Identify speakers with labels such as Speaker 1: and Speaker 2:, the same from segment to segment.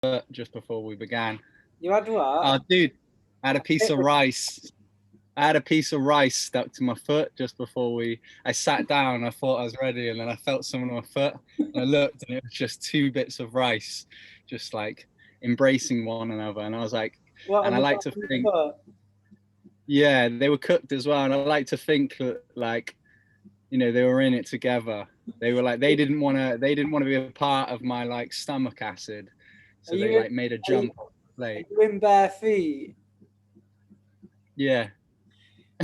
Speaker 1: foot just before we began.
Speaker 2: You had what?
Speaker 1: Dude, I had a piece of rice. I had a piece of rice stuck to my foot just before I sat down. I thought I was ready, and then I felt something on my foot, and I looked, and it was just two bits of rice, just like embracing one another. And I was like,
Speaker 2: What
Speaker 1: and
Speaker 2: on
Speaker 1: I
Speaker 2: the
Speaker 1: like
Speaker 2: back
Speaker 1: to
Speaker 2: of your
Speaker 1: think,
Speaker 2: foot?
Speaker 1: yeah, they were cooked as well, and I like to think that, like, they were in it together. They were like, they didn't want to be a part of my like stomach acid,
Speaker 2: Are
Speaker 1: so they
Speaker 2: you
Speaker 1: like made a
Speaker 2: are you,
Speaker 1: jump off the
Speaker 2: are
Speaker 1: plate.
Speaker 2: you in bare feet?
Speaker 1: Yeah.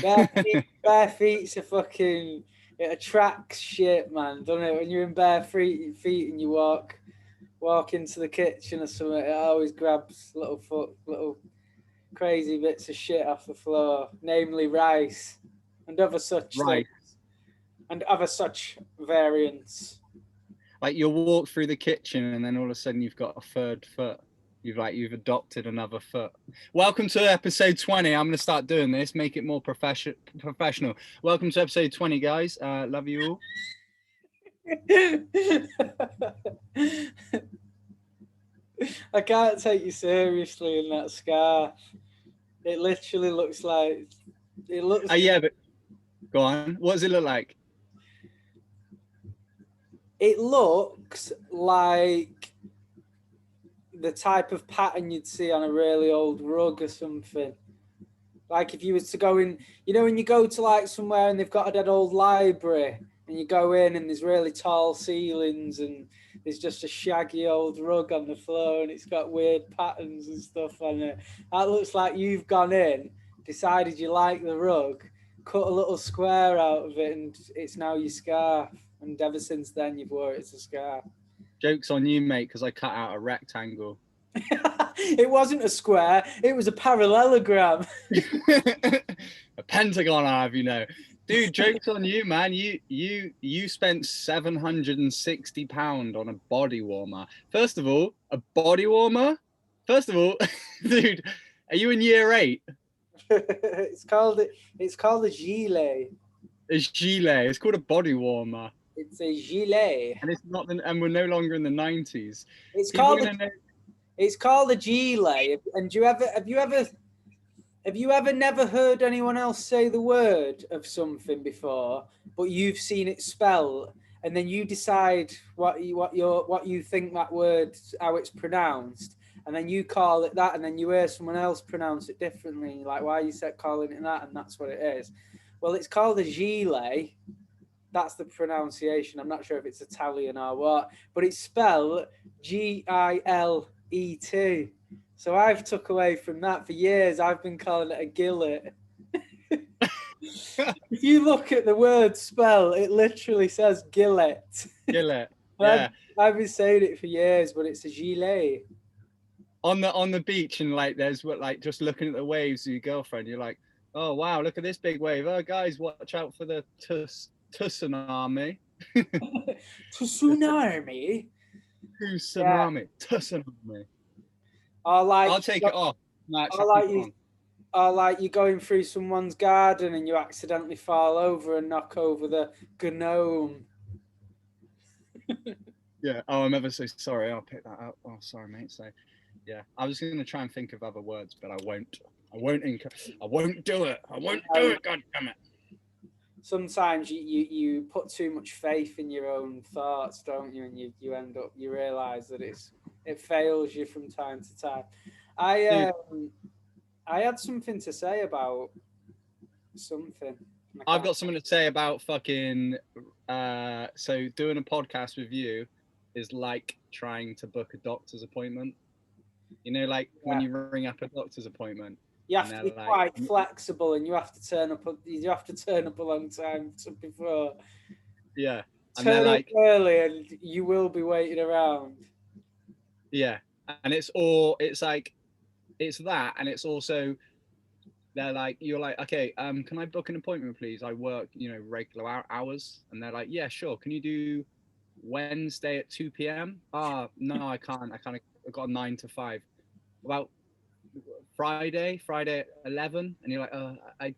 Speaker 2: Bare feet's a fucking, it attracts shit, man, doesn't it? When you're in bare feet and you walk into the kitchen or something, it always grabs little crazy bits of shit off the floor, namely rice and other such
Speaker 1: Right.
Speaker 2: things and other such variants.
Speaker 1: Like you'll walk through the kitchen and then all of a sudden you've got a third foot. You've adopted another foot. Welcome to episode 20. I'm going to start doing this, make it more professional. Welcome to episode 20, guys. Love you all.
Speaker 2: I can't take you seriously in that scarf. It literally looks like
Speaker 1: Yeah, but go on. What does it look like?
Speaker 2: It looks like the type of pattern you'd see on a really old rug or something. Like if you was to go in, when you go to like somewhere and they've got a dead old library and you go in and there's really tall ceilings and there's just a shaggy old rug on the floor and it's got weird patterns and stuff on it. That looks like you've gone in, decided you like the rug, cut a little square out of it, and it's now your scarf. And ever since then, you've wore it as a scarf.
Speaker 1: Joke's on you, mate, because I cut out a rectangle.
Speaker 2: It wasn't a square, it was a parallelogram.
Speaker 1: A pentagon, I'll have you know. Dude, joke's on you, man. You spent £760 on a body warmer. First of all, a body warmer? First of all, dude, are you in year 8?
Speaker 2: It's called a gilet.
Speaker 1: A gilet. It's called a body warmer.
Speaker 2: It's a gilet.
Speaker 1: And it's not and we're no longer in the 90s.
Speaker 2: It's called a gilet. And have you ever never heard anyone else say the word of something before, but you've seen it spelled, and then you decide what you think that word, how it's pronounced, and then you call it that, and then you hear someone else pronounce it differently, and you're like, why are you calling it that? And that's what it is. Well, it's called a gilet. That's the pronunciation. I'm not sure if it's Italian or what, but it's spelled Gilet. So I've took away from that for years. I've been calling it a gillet. If you look at the word spell, it literally says gillet.
Speaker 1: Gillet. Yeah.
Speaker 2: I've been saying it for years, but it's a gilet.
Speaker 1: On the beach, and like there's just looking at the waves with your girlfriend, you're like, oh wow, look at this big wave. Oh guys, watch out for the tsunami.
Speaker 2: Tsunami.
Speaker 1: Tsunami. Tsunami.
Speaker 2: I'll
Speaker 1: take it off.
Speaker 2: Or like you're going through someone's garden and you accidentally fall over and knock over the gnome.
Speaker 1: Yeah. Oh, I'm ever so sorry. I'll pick that up. Oh, sorry, mate. So, yeah, I was going to try and think of other words, but I won't. I won't do it. I won't do it. God damn it.
Speaker 2: Sometimes you put too much faith in your own thoughts, don't you? And you end up, you realise that it fails you from time to time. I had something to say about something.
Speaker 1: I've got something to say about fucking. So doing a podcast with you is like trying to book a doctor's appointment. Like when you ring up a doctor's appointment.
Speaker 2: You have to be quite flexible, and you have to turn up a long time before.
Speaker 1: Yeah,
Speaker 2: and turn up early, and you will be waiting around.
Speaker 1: Yeah, and it's that, and it's also they're like, you're like, okay, can I book an appointment, please? I work, regular hours, and they're like, yeah, sure. Can you do Wednesday at 2 p.m.? No, I can't. I've got a 9 to 5. About Friday at 11, and you're like,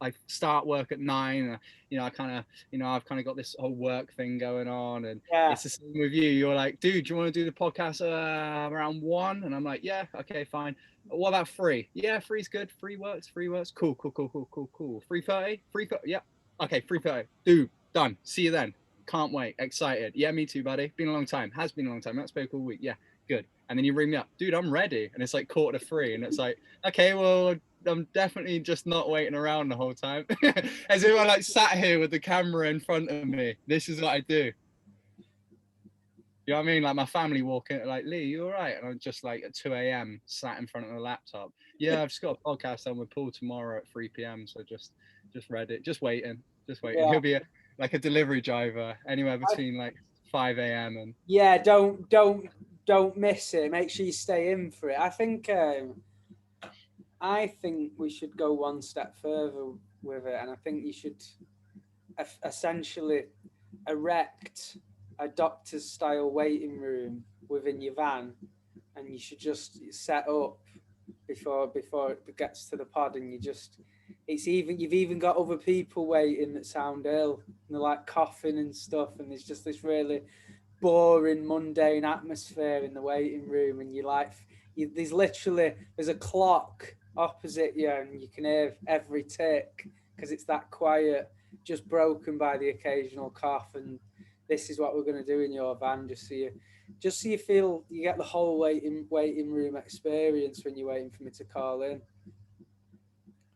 Speaker 1: I start work at 9. I kind of, I've kind of got this whole work thing going on, and
Speaker 2: Yeah.
Speaker 1: it's the same with you. You're like, dude, do you want to do the podcast around 1? And I'm like, yeah, okay, fine. What about 3? Yeah, 3's good. 3 works. Cool. 3:30. Yeah. Okay, 3:30. Dude, done. See you then. Can't wait. Excited. Yeah, me too, buddy. Been a long time. Has been a long time. Not spoke all week. Yeah, good. And then you ring me up, dude, I'm ready. And it's like 2:45. And it's like, okay, well, I'm definitely just not waiting around the whole time. As if I like sat here with the camera in front of me. This is what I do. You know what I mean? Like my family walk in, like, Lee, you all right? And I'm just like at 2 a.m. sat in front of the laptop. Yeah, I've just got a podcast on with Paul tomorrow at 3 p.m. So just read it, just waiting.
Speaker 2: Yeah.
Speaker 1: He'll be like a delivery driver anywhere between like 5 a.m. and
Speaker 2: yeah. Don't miss it. Make sure you stay in for it. I think we should go one step further with it, and I think you should essentially erect a doctor's style waiting room within your van, and you should just set up before it gets to the pod, and you've even got other people waiting that sound ill, and they're like coughing and stuff, and there's just this really boring, mundane atmosphere in the waiting room, and there's a clock opposite you, and you can hear every tick because it's that quiet, just broken by the occasional cough. And this is what we're going to do in your van, just so you feel you get the whole waiting room experience when you're waiting for me to call in.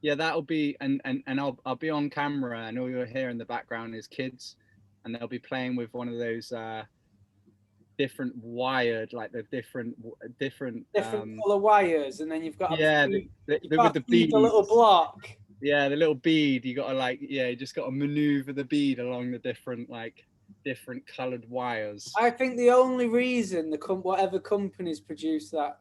Speaker 1: Yeah, that'll be, and I'll be on camera, and all you'll hear in the background is kids, and they'll be playing with one of those different wired, like the different
Speaker 2: color wires, and then you've got
Speaker 1: with the beads,
Speaker 2: a little block.
Speaker 1: Yeah, the little bead. You got to you just got to maneuver the bead along the different colored wires.
Speaker 2: I think the only reason whatever companies produce that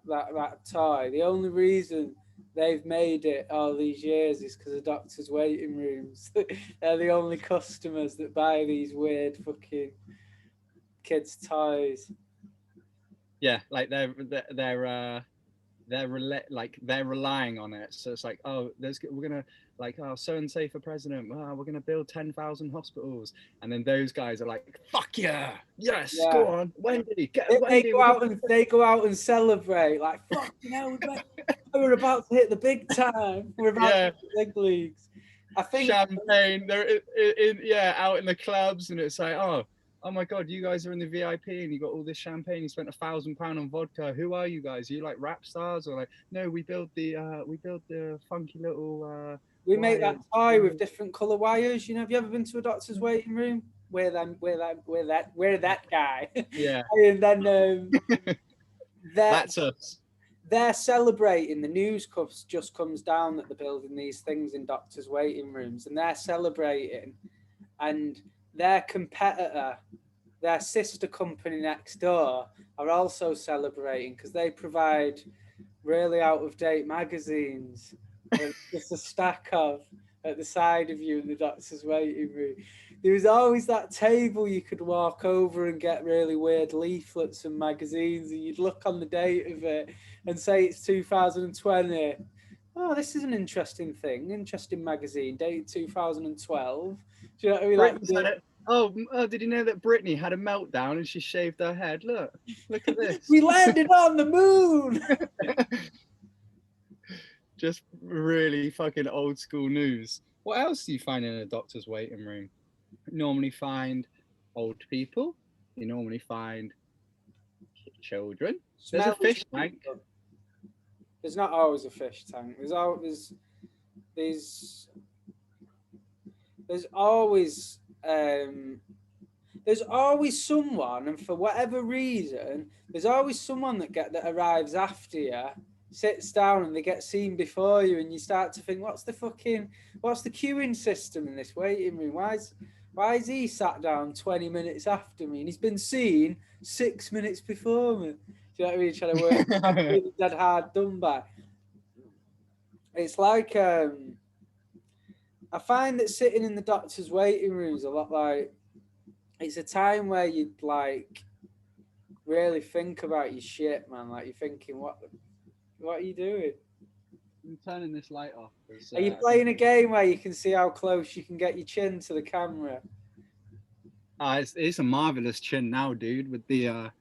Speaker 2: toy, the only reason they've made it all these years is because of doctors' waiting rooms. They're the only customers that buy these weird fucking kids' toys.
Speaker 1: Yeah, like they're relying on it. So it's like, oh, we're gonna so and so for president. Oh, we're gonna build 10,000 hospitals, and then those guys are like, fuck yeah, yes, yeah. Go on, Wendy, Wendy.
Speaker 2: They go out and celebrate like, fuck, we're about to hit the big time. We're about to hit the big leagues. I think
Speaker 1: champagne. They're out in the clubs, and it's like, oh my God, you guys are in the VIP and you got all this champagne. You spent £1,000 on vodka. Who are you guys? Are you like rap stars, or like, no, we built the funky little
Speaker 2: we make that toy with different color wires. Have you ever been to a doctor's waiting room? We're that guy.
Speaker 1: Yeah.
Speaker 2: And then
Speaker 1: that's us.
Speaker 2: They're celebrating. The news just comes down that they're building these things in doctors' waiting rooms, and they're celebrating. And their competitor, their sister company next door, are also celebrating because they provide really out-of-date magazines. Just a stack of at the side of you in the doctor's waiting room. There was always that table you could walk over and get really weird leaflets and magazines, and you'd look on the date of it and say it's 2020. Oh, this is an interesting magazine, dated 2012. Do you know what I mean?
Speaker 1: Oh, did you know that Britney had a meltdown and she shaved her head? Look at this.
Speaker 2: We landed on the moon.
Speaker 1: Just really fucking old school news. What else do you find in a doctor's waiting room? You normally find old people. You normally find children. There's a fish tank.
Speaker 2: There's not always a fish tank. There's always someone, and for whatever reason, there's always someone that arrives after you, sits down, and they get seen before you, and you start to think, what's the queuing system in this waiting room? Why is he sat down 20 minutes after me, and he's been seen 6 minutes before me? Do you know what I mean? Trying to work really dead hard done by. It's like I find that sitting in the doctor's waiting room is a lot like, it's a time where you'd like really think about your shit, man. Like you're thinking, what are you doing?
Speaker 1: I'm turning this light off.
Speaker 2: Are you playing a game where you can see how close you can get your chin to the camera?
Speaker 1: It's a marvelous chin now, dude, with the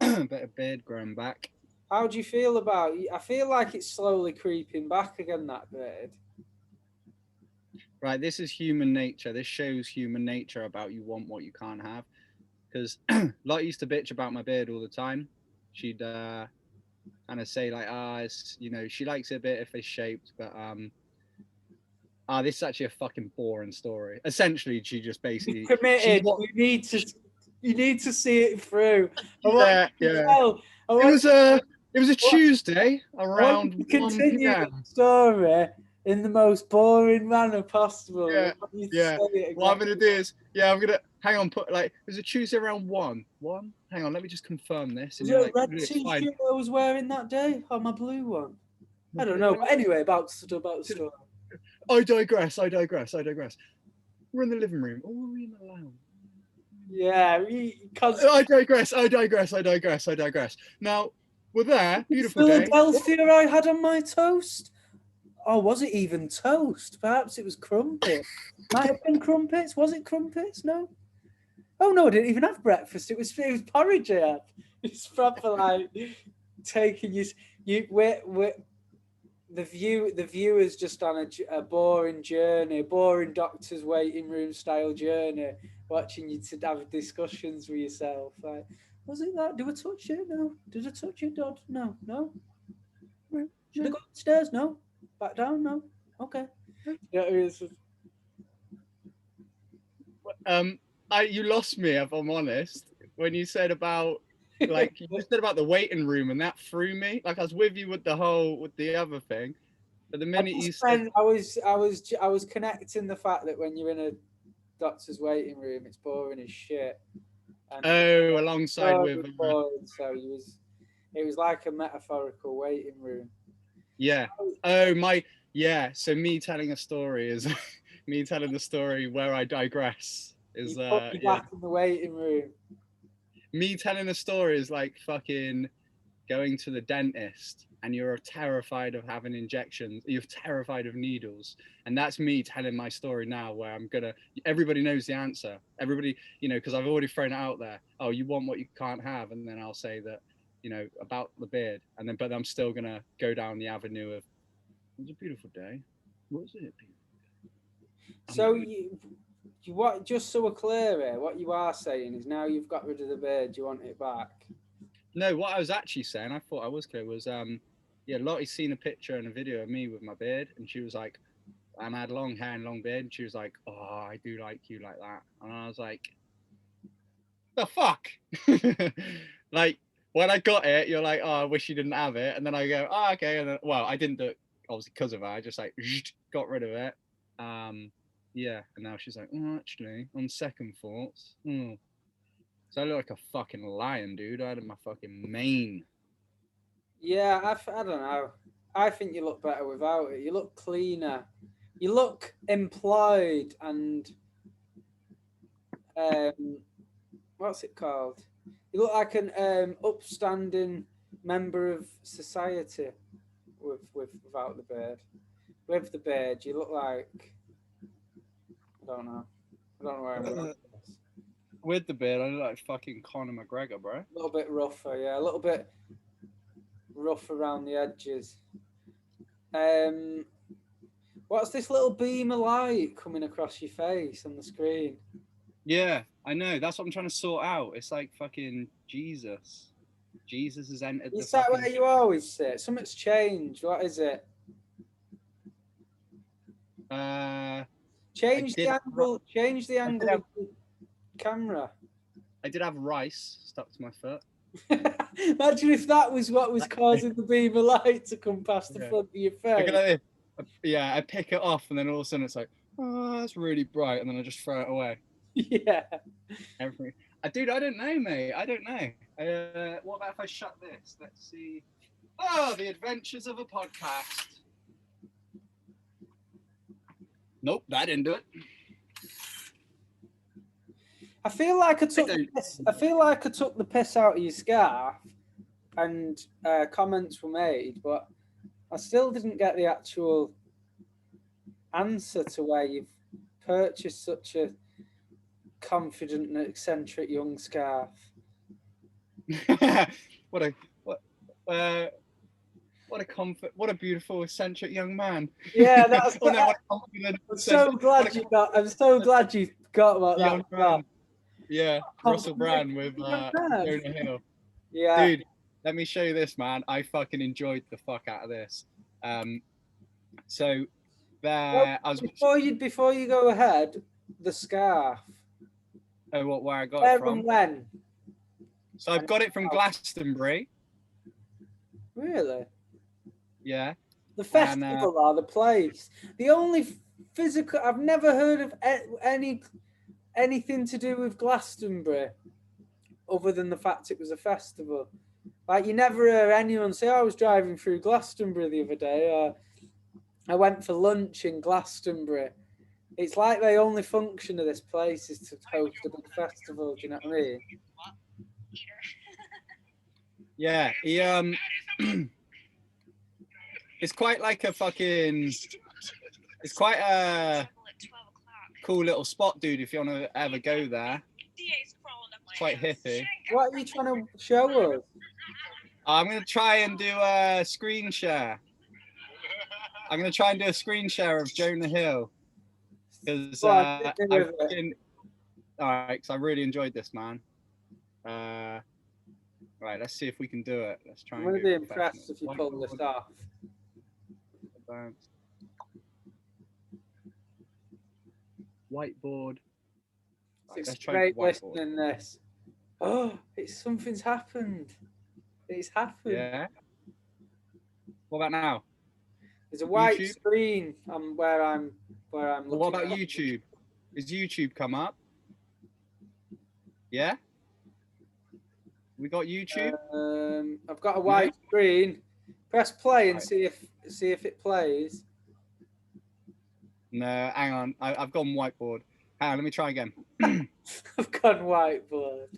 Speaker 1: bit of beard growing back.
Speaker 2: How do you feel about it? I feel like it's slowly creeping back again, that beard.
Speaker 1: Right, this is human nature. This shows human nature about you want what you can't have. Because Lottie used to bitch about my beard all the time. She'd kind of say like, it's, you know, she likes it a bit if it's shaped, but this is actually a fucking boring story. Essentially, she just basically
Speaker 2: committed. You need to see it through.
Speaker 1: Yeah. It was a Tuesday around 1 p.m.
Speaker 2: The story in the most boring manner possible.
Speaker 1: Yeah. What I'm gonna do is, I'm gonna hang on. It was a Tuesday around 1. Hang on, let me just confirm this.
Speaker 2: Was it a red t-shirt I was wearing that day, or my blue one? I don't know. But anyway, about the story.
Speaker 1: I digress. We're in the living room. Or were we in the lounge?
Speaker 2: Yeah,
Speaker 1: I digress. Now, we're there. Beautiful
Speaker 2: Philadelphia day. I had on my toast. Oh, was it even toast? Perhaps it was crumpets. Might have been crumpets. Was it crumpets? No. Oh no, I didn't even have breakfast. It was porridge I had. It's proper like taking the viewers just on a boring journey, a boring doctor's waiting room style journey, watching you to have discussions with yourself. Like, was it that? Did I touch it? No. Did I touch it, Dodd? No. Should I go upstairs? No. Back down? No. Okay. Yeah,
Speaker 1: you lost me, if I'm honest, when you said about like you said about the waiting room, and that threw me. Like I was with you with the other thing, but the minute you said,
Speaker 2: I was connecting the fact that when you're in a doctor's waiting room, it's boring as shit.
Speaker 1: And alongside with
Speaker 2: boring, so it was like a metaphorical waiting room.
Speaker 1: Yeah. So me telling a story is me telling the story where I digress is
Speaker 2: back in the waiting room.
Speaker 1: Me telling a story is like fucking going to the dentist and you're terrified of having injections, you're terrified of needles, and that's me telling my story now where everybody knows the answer, everybody, you know, because I've already thrown it out there. Oh, you want what you can't have, and then I'll say that, you know, about the beard, and then but I'm still gonna go down the avenue of it was a beautiful day. Was it?
Speaker 2: So what? Just so we're clear here, what you are saying is now you've got rid of the beard, you want it back?
Speaker 1: No, what I was actually saying, I thought I was clear, was Lottie's seen a picture and a video of me with my beard, and she was like, and I had long hair and long beard, and she was like, oh, I do like you like that, and I was like, the fuck? Like when I got it, you're like, oh, I wish you didn't have it, and then I go, oh, okay, and then, well, I didn't do it obviously because of her. I just like got rid of it. And now she's like, oh, actually, on second thoughts, so I look like a fucking lion, dude. I had my fucking mane.
Speaker 2: Yeah, I don't know. I think you look better without it. You look cleaner. You look employed and what's it called? You look like an upstanding member of society without the beard. With the beard, you look like I don't know where I'm going.
Speaker 1: With the beard, I look like fucking Conor McGregor, bro.
Speaker 2: A little bit rougher, yeah. A little bit rough around the edges. What's this little beam of light coming across your face on the screen?
Speaker 1: Yeah, I know. That's what I'm trying to sort out. It's like fucking Jesus. Jesus has entered.
Speaker 2: Is that where you always sit? Something's changed. What is it? Change the angle. Change the angle of the camera.
Speaker 1: I did have rice stuck to my foot.
Speaker 2: Imagine if that was what was causing the beam of light to come past the front of your face.
Speaker 1: Look at I pick it off, and then all of a sudden it's like, oh, that's really bright, and then I just throw it away.
Speaker 2: Yeah.
Speaker 1: Everything. Dude, I don't know, mate. I don't know. What about if I shut this? Let's see. Oh, the adventures of a podcast. Nope, that didn't do it.
Speaker 2: I feel like I took the piss out of your scarf, and comments were made, but I still didn't get the actual answer to where you've purchased such a confident and eccentric young scarf.
Speaker 1: what a what a beautiful eccentric young man.
Speaker 2: Yeah, that's.
Speaker 1: Oh, no, what a confident,
Speaker 2: I'm so glad you got. I'm so glad you got about
Speaker 1: young
Speaker 2: that.
Speaker 1: man. Yeah,
Speaker 2: Oh,
Speaker 1: Russell Brand with Jonah Hill.
Speaker 2: Yeah,
Speaker 1: Dude, let me show you this, man. I fucking enjoyed the fuck out of this. So there, I was
Speaker 2: before you go ahead, the scarf.
Speaker 1: Oh, where I got
Speaker 2: Where
Speaker 1: it from?
Speaker 2: and when?
Speaker 1: So I've got it from Glastonbury.
Speaker 2: Really?
Speaker 1: Yeah.
Speaker 2: The festival or the place. The only physical I've never heard of anything to do with Glastonbury, other than the fact it was a festival. Like you never hear anyone say, "Oh, I was driving through Glastonbury the other day," or "I went for lunch in Glastonbury." It's like the only function of this place is to host a big festival. Do you know what I mean?
Speaker 1: Yeah, he it's quite like a fucking. It's quite a cool little spot, dude. If you want to ever go there, it's quite hippie.
Speaker 2: What are you trying to show us?
Speaker 1: I'm gonna try and do a screen share. I'm gonna try and do a screen share of Jonah Hill because all right, because I really enjoyed this, man. Right, let's see if we can do it. Let's try.
Speaker 2: I'm gonna be impressed if you pull this off.
Speaker 1: Whiteboard.
Speaker 2: Right, it's great listening this. Oh, something's happened. It's happened.
Speaker 1: Yeah. What about now?
Speaker 2: There's a white screen where I'm looking.
Speaker 1: What about YouTube? Is YouTube come up? Yeah. We got YouTube.
Speaker 2: I've got a white screen. Press play and see if it plays.
Speaker 1: No, hang on. I've gone whiteboard. Hang on, let me try again.
Speaker 2: I've gone whiteboard.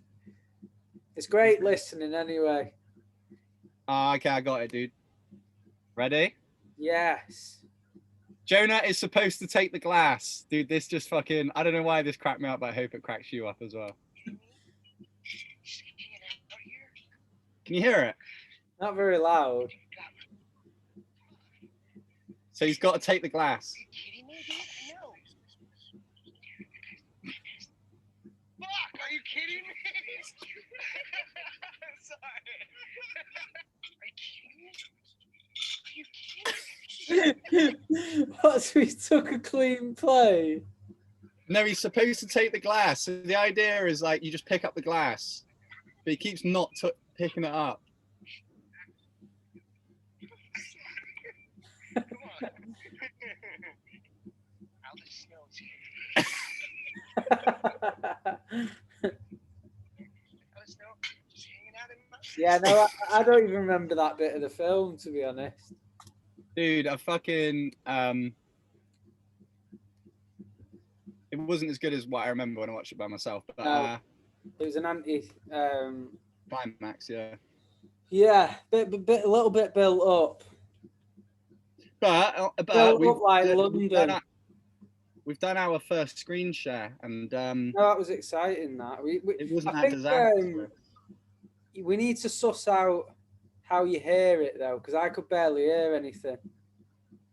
Speaker 2: It's great listening anyway.
Speaker 1: Okay, I got it, dude. Ready?
Speaker 2: Yes.
Speaker 1: Jonah is supposed to take the glass. Dude, this just fucking... I don't know why this cracked me up, but I hope it cracks you up as well. Can you hear it?
Speaker 2: Not very loud.
Speaker 1: So he's got to take the glass.
Speaker 3: Are you kidding me, dude? No. Fuck, are you kidding me? I'm sorry. Are you kidding me?
Speaker 2: What, so he took a clean play?
Speaker 1: No, he's supposed to take the glass. So the idea is like you just pick up the glass, but he keeps not picking it up.
Speaker 3: Come on. How the snow's here.
Speaker 2: Yeah, no, I don't even remember that bit of the film, to be honest.
Speaker 1: Dude, I fucking it wasn't as good as what I remember when I watched it by myself. But
Speaker 2: no, it was an
Speaker 1: climax, yeah.
Speaker 2: Yeah, a little bit built up.
Speaker 1: But we've done our first screen share, and
Speaker 2: no, that was exciting. That
Speaker 1: it wasn't that disastrous.
Speaker 2: We need to suss out how you hear it though, because I could barely hear anything.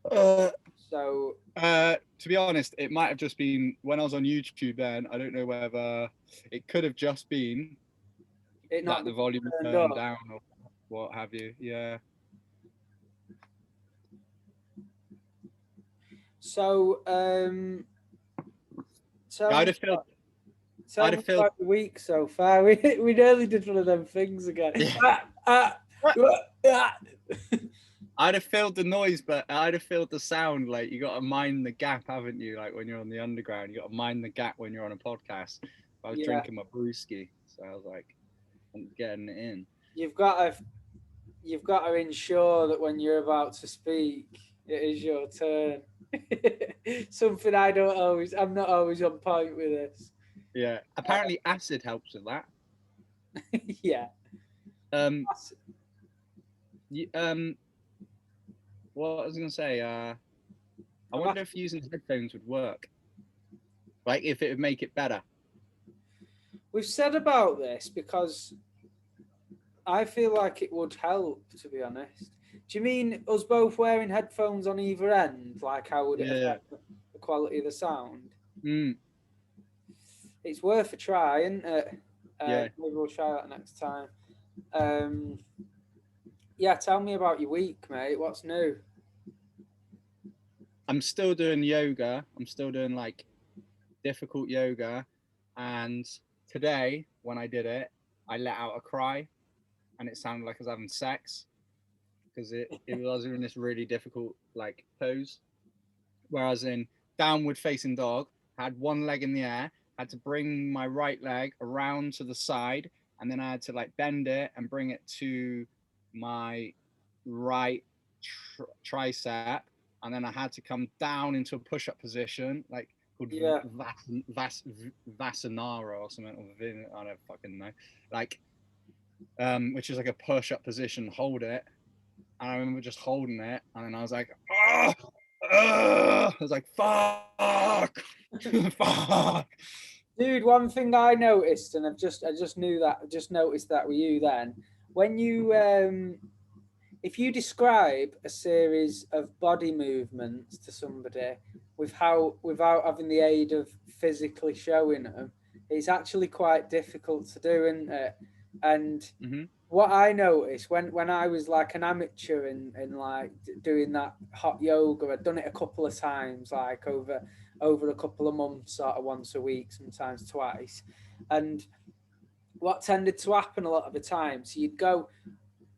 Speaker 2: So
Speaker 1: to be honest, it might have just been when I was on YouTube. Then I don't know whether it could have just been that the volume turned down or what have you. Yeah.
Speaker 2: So
Speaker 1: I'd have felt
Speaker 2: the week so far. We nearly did one of them things again.
Speaker 1: Yeah. I'd have filled the noise, but I'd have filled the sound. Like you got to mind the gap, haven't you? Like when you're on the underground, you got to mind the gap when you're on a podcast. I was drinking my brewski, so I was like, I'm getting it in.
Speaker 2: You've got to ensure that when you're about to speak, it is your turn. Something I'm not always on point with this.
Speaker 1: Yeah, apparently acid helps with that.
Speaker 2: Yeah.
Speaker 1: what I was gonna say. I wonder if using headphones would work. Like if it would make it better.
Speaker 2: We've said about this because I feel like it would help, to be honest. Do you mean us both wearing headphones on either end? Like, how would it
Speaker 1: Yeah.
Speaker 2: affect the quality of the sound?
Speaker 1: Mm.
Speaker 2: It's worth a try, isn't it?
Speaker 1: Yeah.
Speaker 2: Maybe we'll try that next time. Yeah, tell me about your week, mate. What's new?
Speaker 1: I'm still doing yoga. I'm still doing like difficult yoga. And today, when I did it, I let out a cry and it sounded like I was having sex because it was in this really difficult like pose. Whereas in downward facing dog, had one leg in the air, had to bring my right leg around to the side, and then I had to like bend it and bring it to my right tricep, and then I had to come down into a push-up position, like called
Speaker 2: Yeah.
Speaker 1: Vasanara or something, or I don't fucking know, like, which is like a push-up position. Hold it, and I remember just holding it, and then I was like, oh, I was like, fuck, fuck.
Speaker 2: Dude, one thing I noticed, and I just noticed that with you then, when you if you describe a series of body movements to somebody without having the aid of physically showing them, it's actually quite difficult to do, isn't it? And what I noticed when I was like an amateur in like doing that hot yoga, I'd done it a couple of times, like over a couple of months, sort of once a week, sometimes twice. And what tended to happen a lot of the time, so you'd go,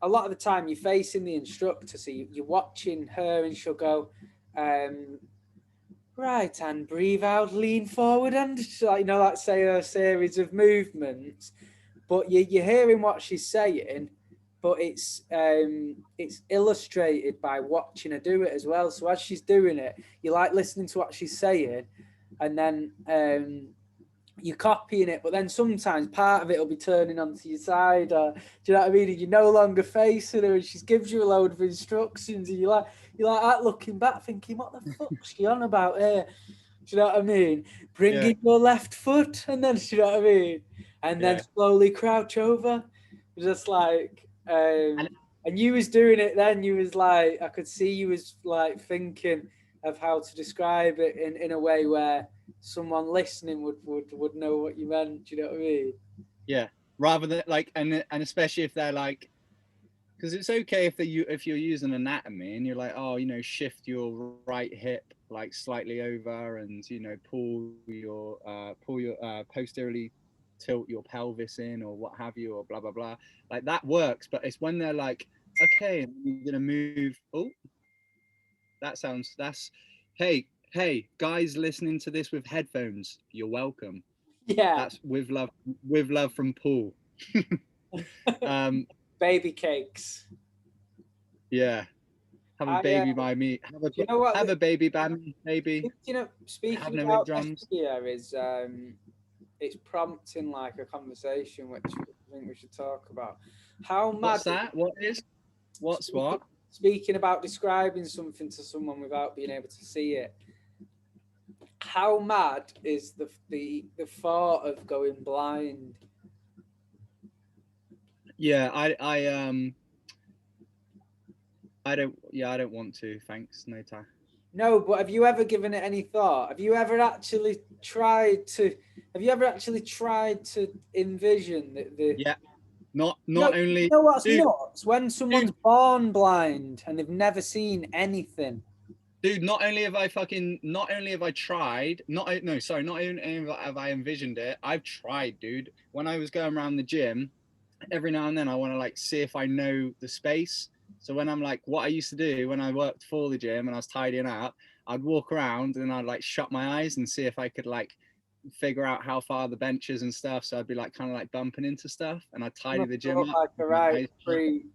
Speaker 2: a lot of the time you're facing the instructor, so you're watching her and she'll go, right hand, breathe out, lean forward, and like, you know, like say a series of movements, but you're hearing what she's saying, but it's illustrated by watching her do it as well. So as she's doing it, you're like listening to what she's saying, and then you're copying it, but then sometimes part of it will be turning onto your side, or do you know what I mean? And you're no longer facing her, and she gives you a load of instructions, and you're like that, looking back, thinking, "What the fuck's she on about here?" Do you know what I mean? Bring in your left foot, and then do you know what I mean? And then slowly crouch over, just like. And you was doing it then. You was like, I could see you was like thinking of how to describe it in a way where someone listening would know what you meant. Do you know what I mean?
Speaker 1: Yeah. Rather than like, and especially if they're like, because it's okay if you're using anatomy and you're like, oh, you know, shift your right hip like slightly over, and you know, pull your posteriorly tilt your pelvis in, or what have you, or blah blah blah. Like that works, but it's when they're like, okay, you're gonna move. Oh, that's hey guys listening to this with headphones, you're welcome.
Speaker 2: Yeah.
Speaker 1: That's with love from Paul.
Speaker 2: Baby cakes.
Speaker 1: Yeah. Have a baby by me.
Speaker 2: You know what?
Speaker 1: Have a baby by me, baby.
Speaker 2: You know, speaking
Speaker 1: no
Speaker 2: about
Speaker 1: drums.
Speaker 2: this here is it's prompting like a conversation which I think we should talk about. How mad?
Speaker 1: What's that? What is? What's what?
Speaker 2: Speaking about describing something to someone without being able to see it. How mad is the thought of going blind?
Speaker 1: Yeah, I don't want to. Thanks, no time.
Speaker 2: No, but have you ever given it any thought? Have you ever actually tried to envision the
Speaker 1: Yeah. Not only.
Speaker 2: You know what's nuts? When someone's born blind and they've never seen anything.
Speaker 1: Dude, not only have I tried, not only have I envisioned it, I've tried, dude. When I was going around the gym, every now and then I want to like see if I know the space. So when I'm like, what I used to do when I worked for the gym and I was tidying up, I'd walk around and I'd like shut my eyes and see if I could like figure out how far the bench is and stuff. So I'd be like kind of like bumping into stuff, and I'd tidy the gym up.
Speaker 2: Like a right freak.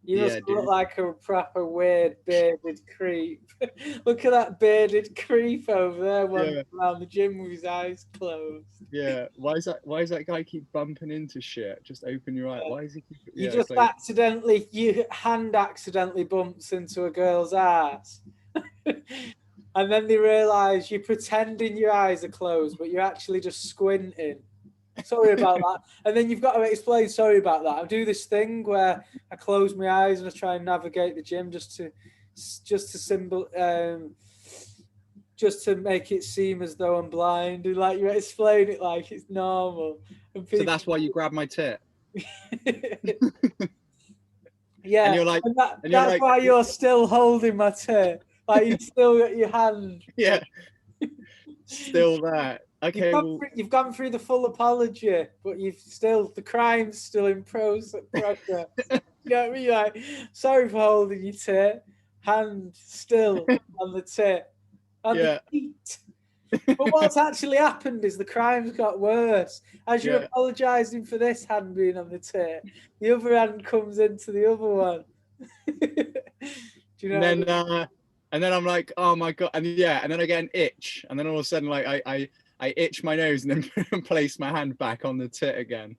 Speaker 2: You must
Speaker 1: Yeah,
Speaker 2: look
Speaker 1: dude.
Speaker 2: like a proper weird bearded creep. Look at that bearded creep over there wandering around the gym with his eyes closed.
Speaker 1: Yeah. Why is that guy keep bumping into shit? Just open your eye.
Speaker 2: Yeah.
Speaker 1: Why is he keep
Speaker 2: You
Speaker 1: yeah,
Speaker 2: just
Speaker 1: close.
Speaker 2: your hand accidentally bumps into a girl's ass. And then they realise you're pretending your eyes are closed, but you're actually just squinting. Sorry about that. And then you've got to explain, sorry about that. I do this thing where I close my eyes and I try and navigate the gym just to just to make it seem as though I'm blind. And like you explain it like it's normal. And
Speaker 1: So
Speaker 2: people,
Speaker 1: that's why you grab my tit.
Speaker 2: yeah,
Speaker 1: And you're like,
Speaker 2: that's why you're still holding my tit. Like you still got your hand.
Speaker 1: yeah, still there. Okay, well,
Speaker 2: You've gone through the full apology, but the crime's still in progress. You know what I mean? Like, sorry for holding your tit, hand still on the tit, and
Speaker 1: yeah,
Speaker 2: the feet. But what's actually happened is the crime's got worse. As you're
Speaker 1: yeah.
Speaker 2: apologising for this hand being on the tit, the other hand comes into the other one. Do you know?
Speaker 1: And then I'm like, oh my god, and yeah, and then I get an itch, and then all of a sudden, like I itch my nose, and then place my hand back on the tit again.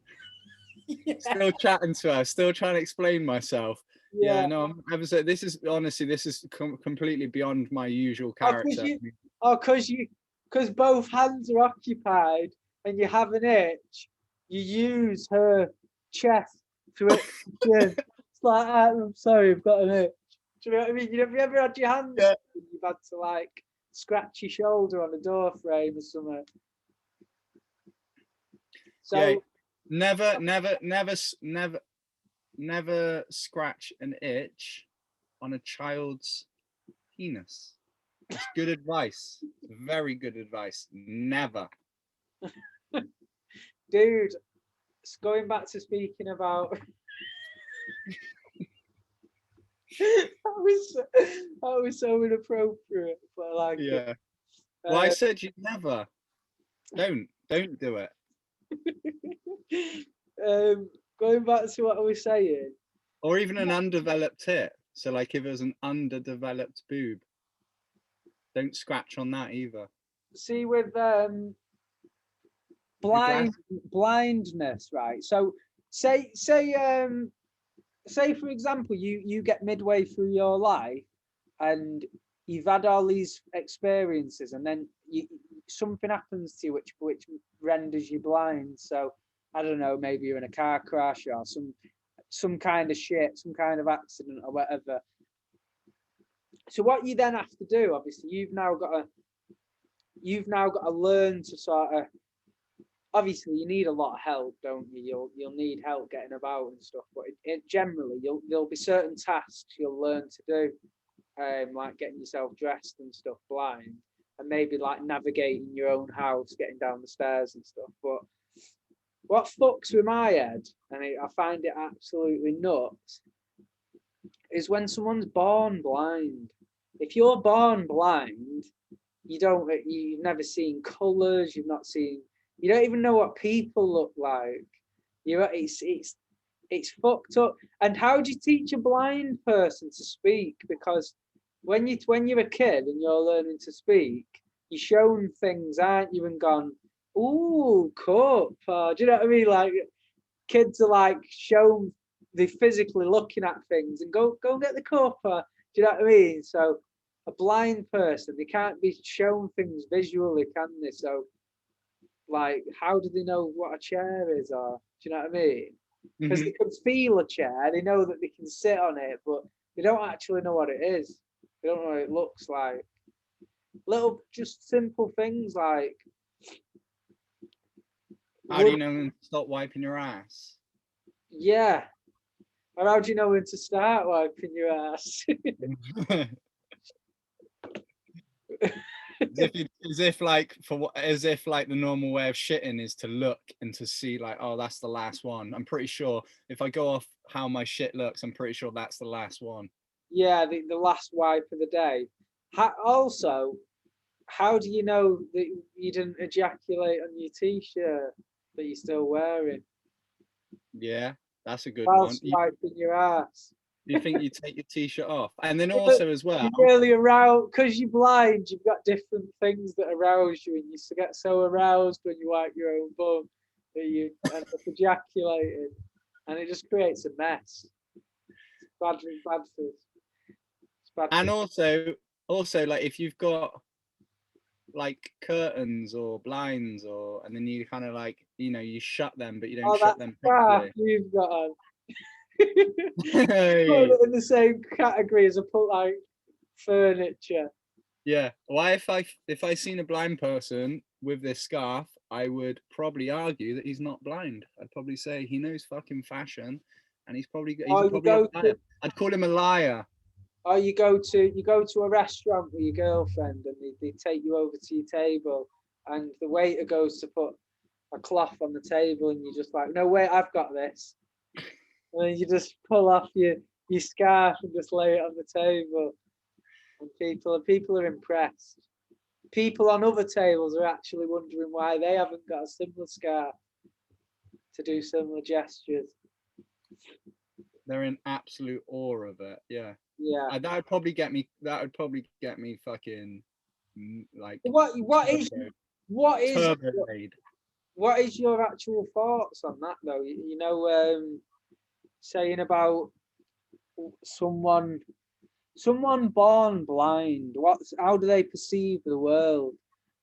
Speaker 2: Yeah.
Speaker 1: Still chatting to her, still trying to explain myself.
Speaker 2: Yeah.
Speaker 1: No, this is honestly, this is completely beyond my usual character.
Speaker 2: Because both hands are occupied and you have an itch, you use her chest to it. It's like, I'm sorry, I've got an itch. Do you know what I mean? Have you ever had your hands?
Speaker 1: Yeah.
Speaker 2: You've had to like scratch your shoulder on a door frame or something. So
Speaker 1: yeah, never scratch an itch on a child's penis. That's good advice. Very good advice. Never.
Speaker 2: dude, going back to speaking about that was so inappropriate, but I like it.
Speaker 1: Yeah. Well, I said you never. Don't do it.
Speaker 2: Going back to what I was saying.
Speaker 1: Or even an undeveloped tit. So like if it was an underdeveloped boob, don't scratch on that either.
Speaker 2: See, with blindness, right? So say for example, you get midway through your life and you've had all these experiences, and then something happens to you which renders you blind. So I don't know, maybe you're in a car crash or some kind of shit, some kind of accident or whatever. So what you then have to do, obviously, you've now got to learn to sort of. Obviously, you need a lot of help, don't you? You'll need help getting about and stuff. But generally, there'll be certain tasks you'll learn to do, like getting yourself dressed and stuff blind, and maybe like navigating your own house, getting down the stairs and stuff. But what fucks with my head, and I find it absolutely nuts, is when someone's born blind. If you're born blind, you've never seen colours, you don't even know what people look like. It's fucked up. And how do you teach a blind person to speak? Because when you're a kid and you're learning to speak, you're shown things, aren't you, and gone, ooh, cup. Do you know what I mean? Like kids are like shown, they're physically looking at things and go and get the cup. Do you know what I mean? So a blind person, they can't be shown things visually, can they? So like, how do they know what a chair is? Or do you know what I mean? Because they can feel a chair, they know that they can sit on it, but they don't actually know what it is. They don't know what it looks like. Little, just simple things like.
Speaker 1: How do you know when to stop wiping your ass?
Speaker 2: Yeah. Or how do you know when to start wiping your ass?
Speaker 1: as if like the normal way of shitting is to look and to see like, oh, that's the last one. I'm pretty sure if I go off how my shit looks, I'm pretty sure that's the last one.
Speaker 2: Yeah, the last wipe of the day. Also, how do you know that you didn't ejaculate on your t-shirt that you're still wearing?
Speaker 1: Yeah, that's a good
Speaker 2: Whilst
Speaker 1: one.
Speaker 2: wiping your ass.
Speaker 1: You think you take your t-shirt off, and then
Speaker 2: But
Speaker 1: also as well.
Speaker 2: You really aroused because you're blind. You've got different things that arouse you, and you get so aroused when you wipe your own bum that you end up ejaculating, and it just creates a mess. It's bad for. It's bad
Speaker 1: And
Speaker 2: for.
Speaker 1: also like if you've got like curtains or blinds and then you kind of like, you know, you shut them but you don't shut them properly.
Speaker 2: You've got on.
Speaker 1: Hey.
Speaker 2: Put it in the same category as like furniture.
Speaker 1: Yeah. Why if I seen a blind person with this scarf, I would probably argue that he's not blind. I'd probably say he knows fucking fashion, and he's probably a liar. I'd call him a liar.
Speaker 2: Or you go to a restaurant with your girlfriend, and they take you over to your table, and the waiter goes to put a cloth on the table, and you're just like, no, wait, I've got this. And then you just pull off your scarf and just lay it on the table. And people are impressed. People on other tables are actually wondering why they haven't got a similar scarf to do similar gestures.
Speaker 1: They're in absolute awe of it. Yeah.
Speaker 2: Yeah.
Speaker 1: That would probably get me fucking like
Speaker 2: What is your actual thoughts on that though? You know, saying about someone born blind. How do they perceive the world?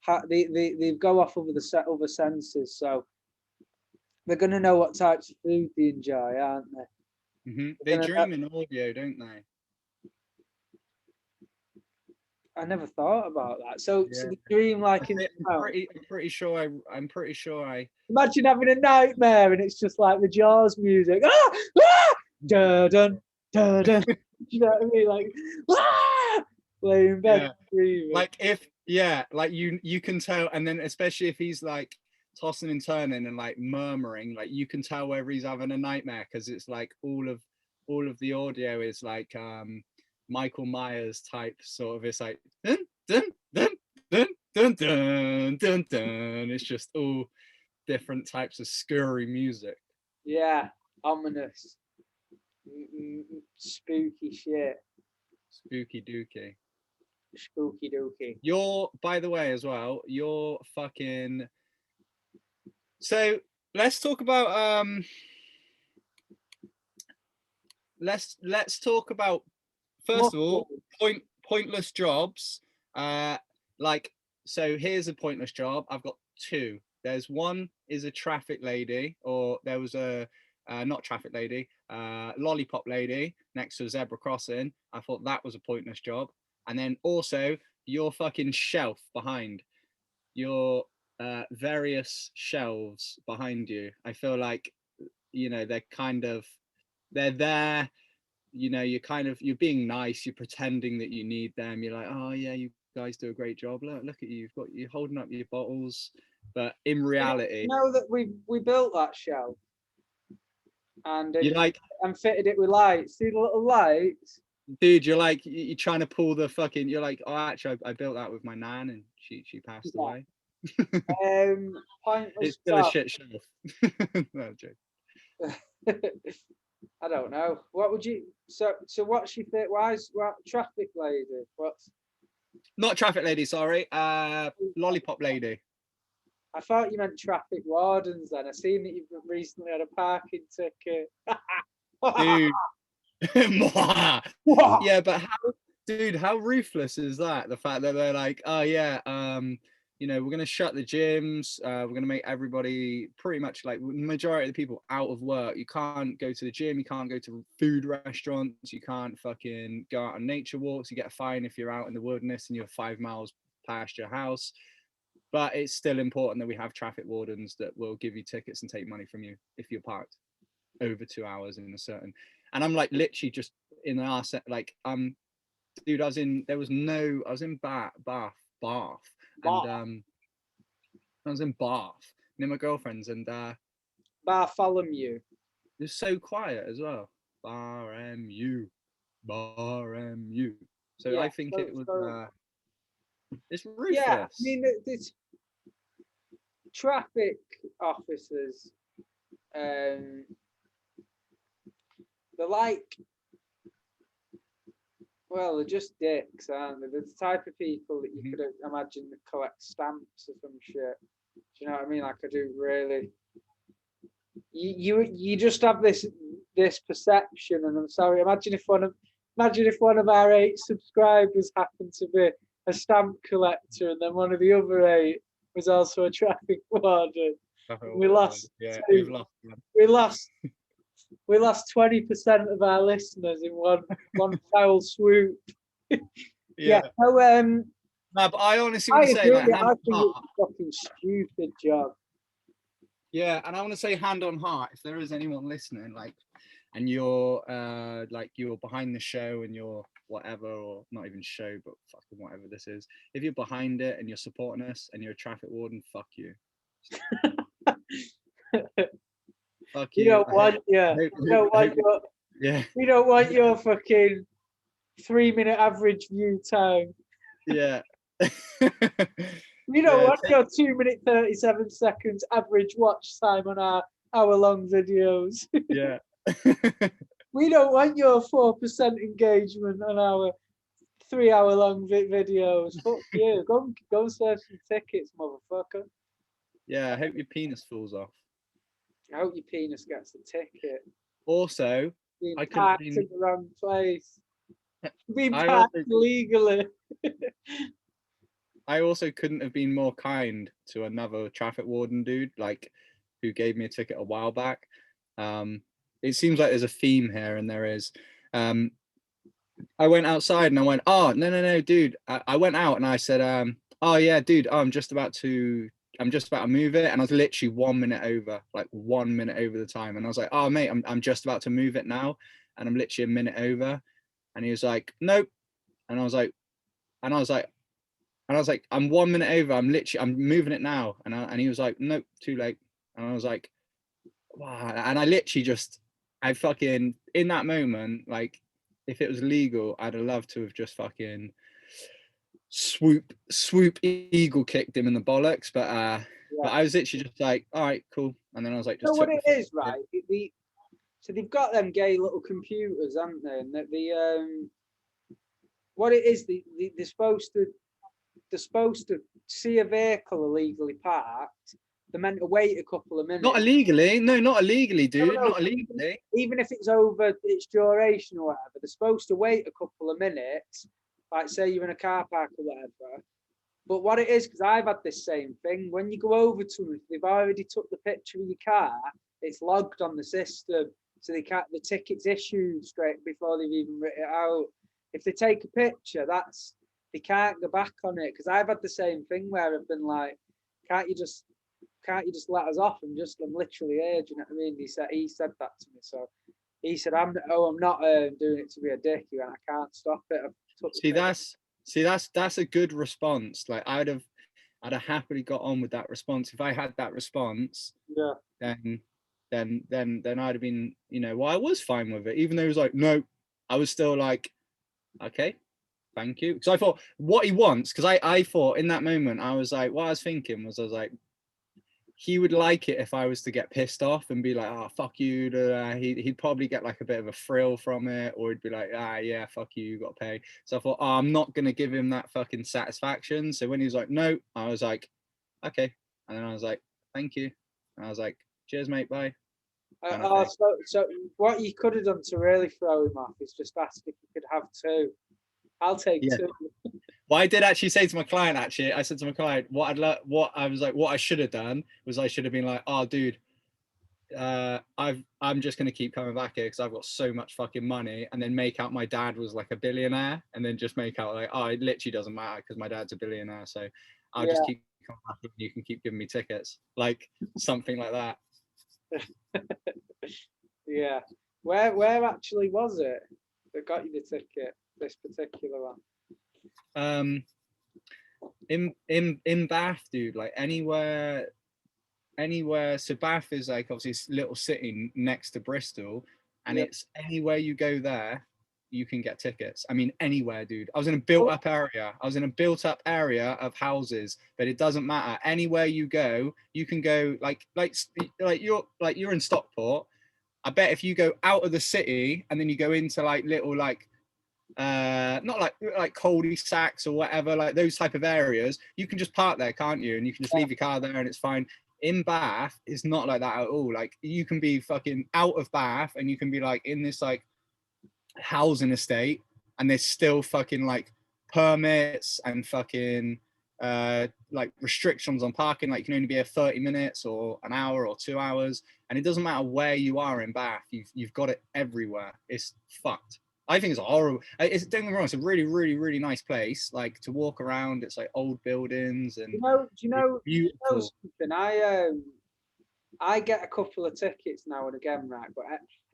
Speaker 2: How they go off of the other senses, so they're gonna know what types of food they enjoy, aren't they?
Speaker 1: Mm-hmm. They dream in audio, don't they?
Speaker 2: I never thought about that. So the dream like in
Speaker 1: I'm pretty sure I
Speaker 2: imagine having a nightmare and it's just like the Jaws music. Dun dun dun dun. You know what I mean? Like laying in bed dreaming.
Speaker 1: Like like you can tell, and then especially if he's like tossing and turning and like murmuring, like you can tell whether he's having a nightmare because it's like all of the audio is like Michael Myers type sort of. It's like dun dun dun dun dun dun dun dun. It's just all different types of scary music.
Speaker 2: Yeah, ominous, spooky shit.
Speaker 1: Spooky dookie.
Speaker 2: Spooky dookie.
Speaker 1: You're, by the way, as well. You're fucking. So let's talk about Let's talk about, first of all, pointless jobs. Like, so here's a pointless job. I've got two. There's one is a traffic lady, or there was a not traffic lady, lollipop lady next to a zebra crossing. I thought that was a pointless job. And then also your fucking shelf behind, your various shelves behind you. I feel like, you know, they're there, you know, you're being nice, you're pretending that you need them, you're like, oh yeah, you guys do a great job, look at you, you're holding up your bottles, but in reality,
Speaker 2: you know that we built that shelf and
Speaker 1: you like
Speaker 2: and fitted it with lights. See the little lights,
Speaker 1: dude, you're trying to pull the fucking, you're like, oh actually I built that with my nan and she passed away.
Speaker 2: Pointless
Speaker 1: it's still a shit shelf. No joke.
Speaker 2: I don't know. What would you? So what's she fit? What traffic lady? What's?
Speaker 1: Not traffic lady, sorry. Lollipop lady.
Speaker 2: I thought you meant traffic wardens. Then I seen that you've recently had a parking ticket.
Speaker 1: Dude. Yeah, but how ruthless is that? The fact that they're like, oh yeah, you know, we're gonna shut the gyms, we're gonna make everybody pretty much like majority of the people out of work. You can't go to the gym, you can't go to food restaurants, you can't fucking go out on nature walks, you get a fine if you're out in the wilderness and you're 5 miles past your house. But it's still important that we have traffic wardens that will give you tickets and take money from you if you're parked over 2 hours in a certain. And I'm like literally just in our set, like dude, I was in Bath, and I was in Bath near my girlfriend's, and
Speaker 2: Bartholomew.
Speaker 1: It was so quiet as well. Bar MU. So yeah, I think it was. It's ruthless.
Speaker 2: Yeah, I mean, it's traffic officers. They're like Well, they're just dicks, aren't they? They're the type of people that you
Speaker 1: Mhm.
Speaker 2: could imagine that collect stamps or some shit. Do you know what I mean? Like I do really. You just have this perception, and I'm sorry. Imagine if one of our 8 subscribers happened to be a stamp collector, and then one of the other 8 was also a traffic warden. We lost.
Speaker 1: Yeah,
Speaker 2: two-
Speaker 1: we've lost one.
Speaker 2: we lost 20% of our listeners in one foul swoop. Yeah. So
Speaker 1: No, but I honestly
Speaker 2: I
Speaker 1: want to say,
Speaker 2: agree.
Speaker 1: like, hand
Speaker 2: I
Speaker 1: on
Speaker 2: think
Speaker 1: heart,
Speaker 2: it's a fucking stupid job.
Speaker 1: yeah, and I want to say, hand on heart, if there is anyone listening, like, and you're like you're behind the show and you're whatever, or not even show, but fucking whatever this is, if you're behind it and you're supporting us and you're a traffic warden, fuck you. Fuck
Speaker 2: You
Speaker 1: you.
Speaker 2: don't want
Speaker 1: yeah.
Speaker 2: you don't want your fucking 3-minute average view time.
Speaker 1: Yeah.
Speaker 2: You don't
Speaker 1: Yeah,
Speaker 2: want your 2-minute 37 seconds average watch time on our hour-long videos.
Speaker 1: yeah.
Speaker 2: We don't want your 4% engagement on our 3-hour-long videos. Fuck you. Go serve some tickets, motherfucker.
Speaker 1: Yeah, I hope your penis falls off.
Speaker 2: I hope your penis gets the ticket.
Speaker 1: Also,
Speaker 2: Being
Speaker 1: I couldn't
Speaker 2: parked
Speaker 1: be-
Speaker 2: in the wrong place. Being
Speaker 1: I
Speaker 2: parked
Speaker 1: also-
Speaker 2: legally.
Speaker 1: I also couldn't have been more kind to another traffic warden dude, like, who gave me a ticket a while back. It seems like there's a theme here, and there is. I went outside and I went, oh, no, dude. I went out and I said, oh yeah, dude, I'm just about to move it. And I was literally 1 minute over, like 1 minute over the time. And I was like, oh mate, I'm just about to move it now. And I'm literally a minute over. And he was like, nope. And I was like, I'm 1 minute over. I'm moving it now. And he was like, nope, too late. And I was like, wow. And I literally I fucking, in that moment, like, if it was legal, I'd have loved to have just fucking swoop eagle kicked him in the bollocks. But I was literally just like, all right, cool. And then I was like,
Speaker 2: You know
Speaker 1: just
Speaker 2: what it is, right? So they've got them gay little computers, haven't they? And what it is, they're supposed to see a vehicle illegally parked. They're meant to wait a couple of minutes.
Speaker 1: Not illegally, dude.
Speaker 2: No.
Speaker 1: Not illegally.
Speaker 2: Even if it's over its duration or whatever, they're supposed to wait a couple of minutes. Like say you're in a car park or whatever. But what it is, because I've had this same thing, when you go over to them, if they've already took the picture of your car, it's logged on the system. So the ticket's issued straight before they've even written it out. If they take a picture, they can't go back on it. Because I've had the same thing where I've been like, can't you just let us off? I'm literally here. Do you know what I mean? He said that to me. So he said, I'm not doing it to be a dick. And I can't stop it.
Speaker 1: That's a good response. Like I'd have happily got on with that response. If I had that response,
Speaker 2: yeah,
Speaker 1: then I'd have been, well, I was fine with it. Even though he was like, no, I was still like, okay, thank you. Because I thought what he wants, because I thought in that moment, I was like, what I was thinking was, I was like, he would like it if I was to get pissed off and be like, oh, fuck you. He'd probably get like a bit of a thrill from it, or he'd be like, ah, yeah, fuck you, you got to pay. So I thought, oh, I'm not going to give him that fucking satisfaction. So when he was like, no, I was like, okay. And then I was like, thank you. And I was like, cheers, mate, bye.
Speaker 2: So what you could have done to really throw him off is just ask if you could have 2. I'll take 2.
Speaker 1: Well, I did actually say to my client, I said to my client, what I should have done was I should have been like, oh, dude, I'm just going to keep coming back here because I've got so much fucking money, and then make out my dad was like a billionaire, and then just make out like, oh, it literally doesn't matter because my dad's a billionaire. So I'll just keep coming back and you can keep giving me tickets, like something like that.
Speaker 2: Yeah. Where actually was it that got you the ticket, this particular one?
Speaker 1: In Bath, dude, like anywhere. So Bath is like obviously a little city next to Bristol, and it's anywhere you go there, you can get tickets. I mean, anywhere, dude. I was in a built-up area of houses, but it doesn't matter. Anywhere you go, you can go. Like you're in Stockport. I bet if you go out of the city and then you go into like little not like cul-de-sacs or whatever, like those type of areas, you can just park there, can't you? And you can just leave your car there and it's fine. In Bath, it's not like that at all. Like you can be fucking out of Bath and you can be like in this like housing estate and there's still fucking like permits and fucking like restrictions on parking, like you can only be here 30 minutes or an hour or 2 hours, and it doesn't matter where you are in Bath, you've got it everywhere. It's fucked. I think it's horrible. Don't get me wrong, it's a really, really, really nice place, like to walk around. It's like old buildings and
Speaker 2: Do you know
Speaker 1: beautiful.
Speaker 2: something? I get a couple of tickets now and again, right? But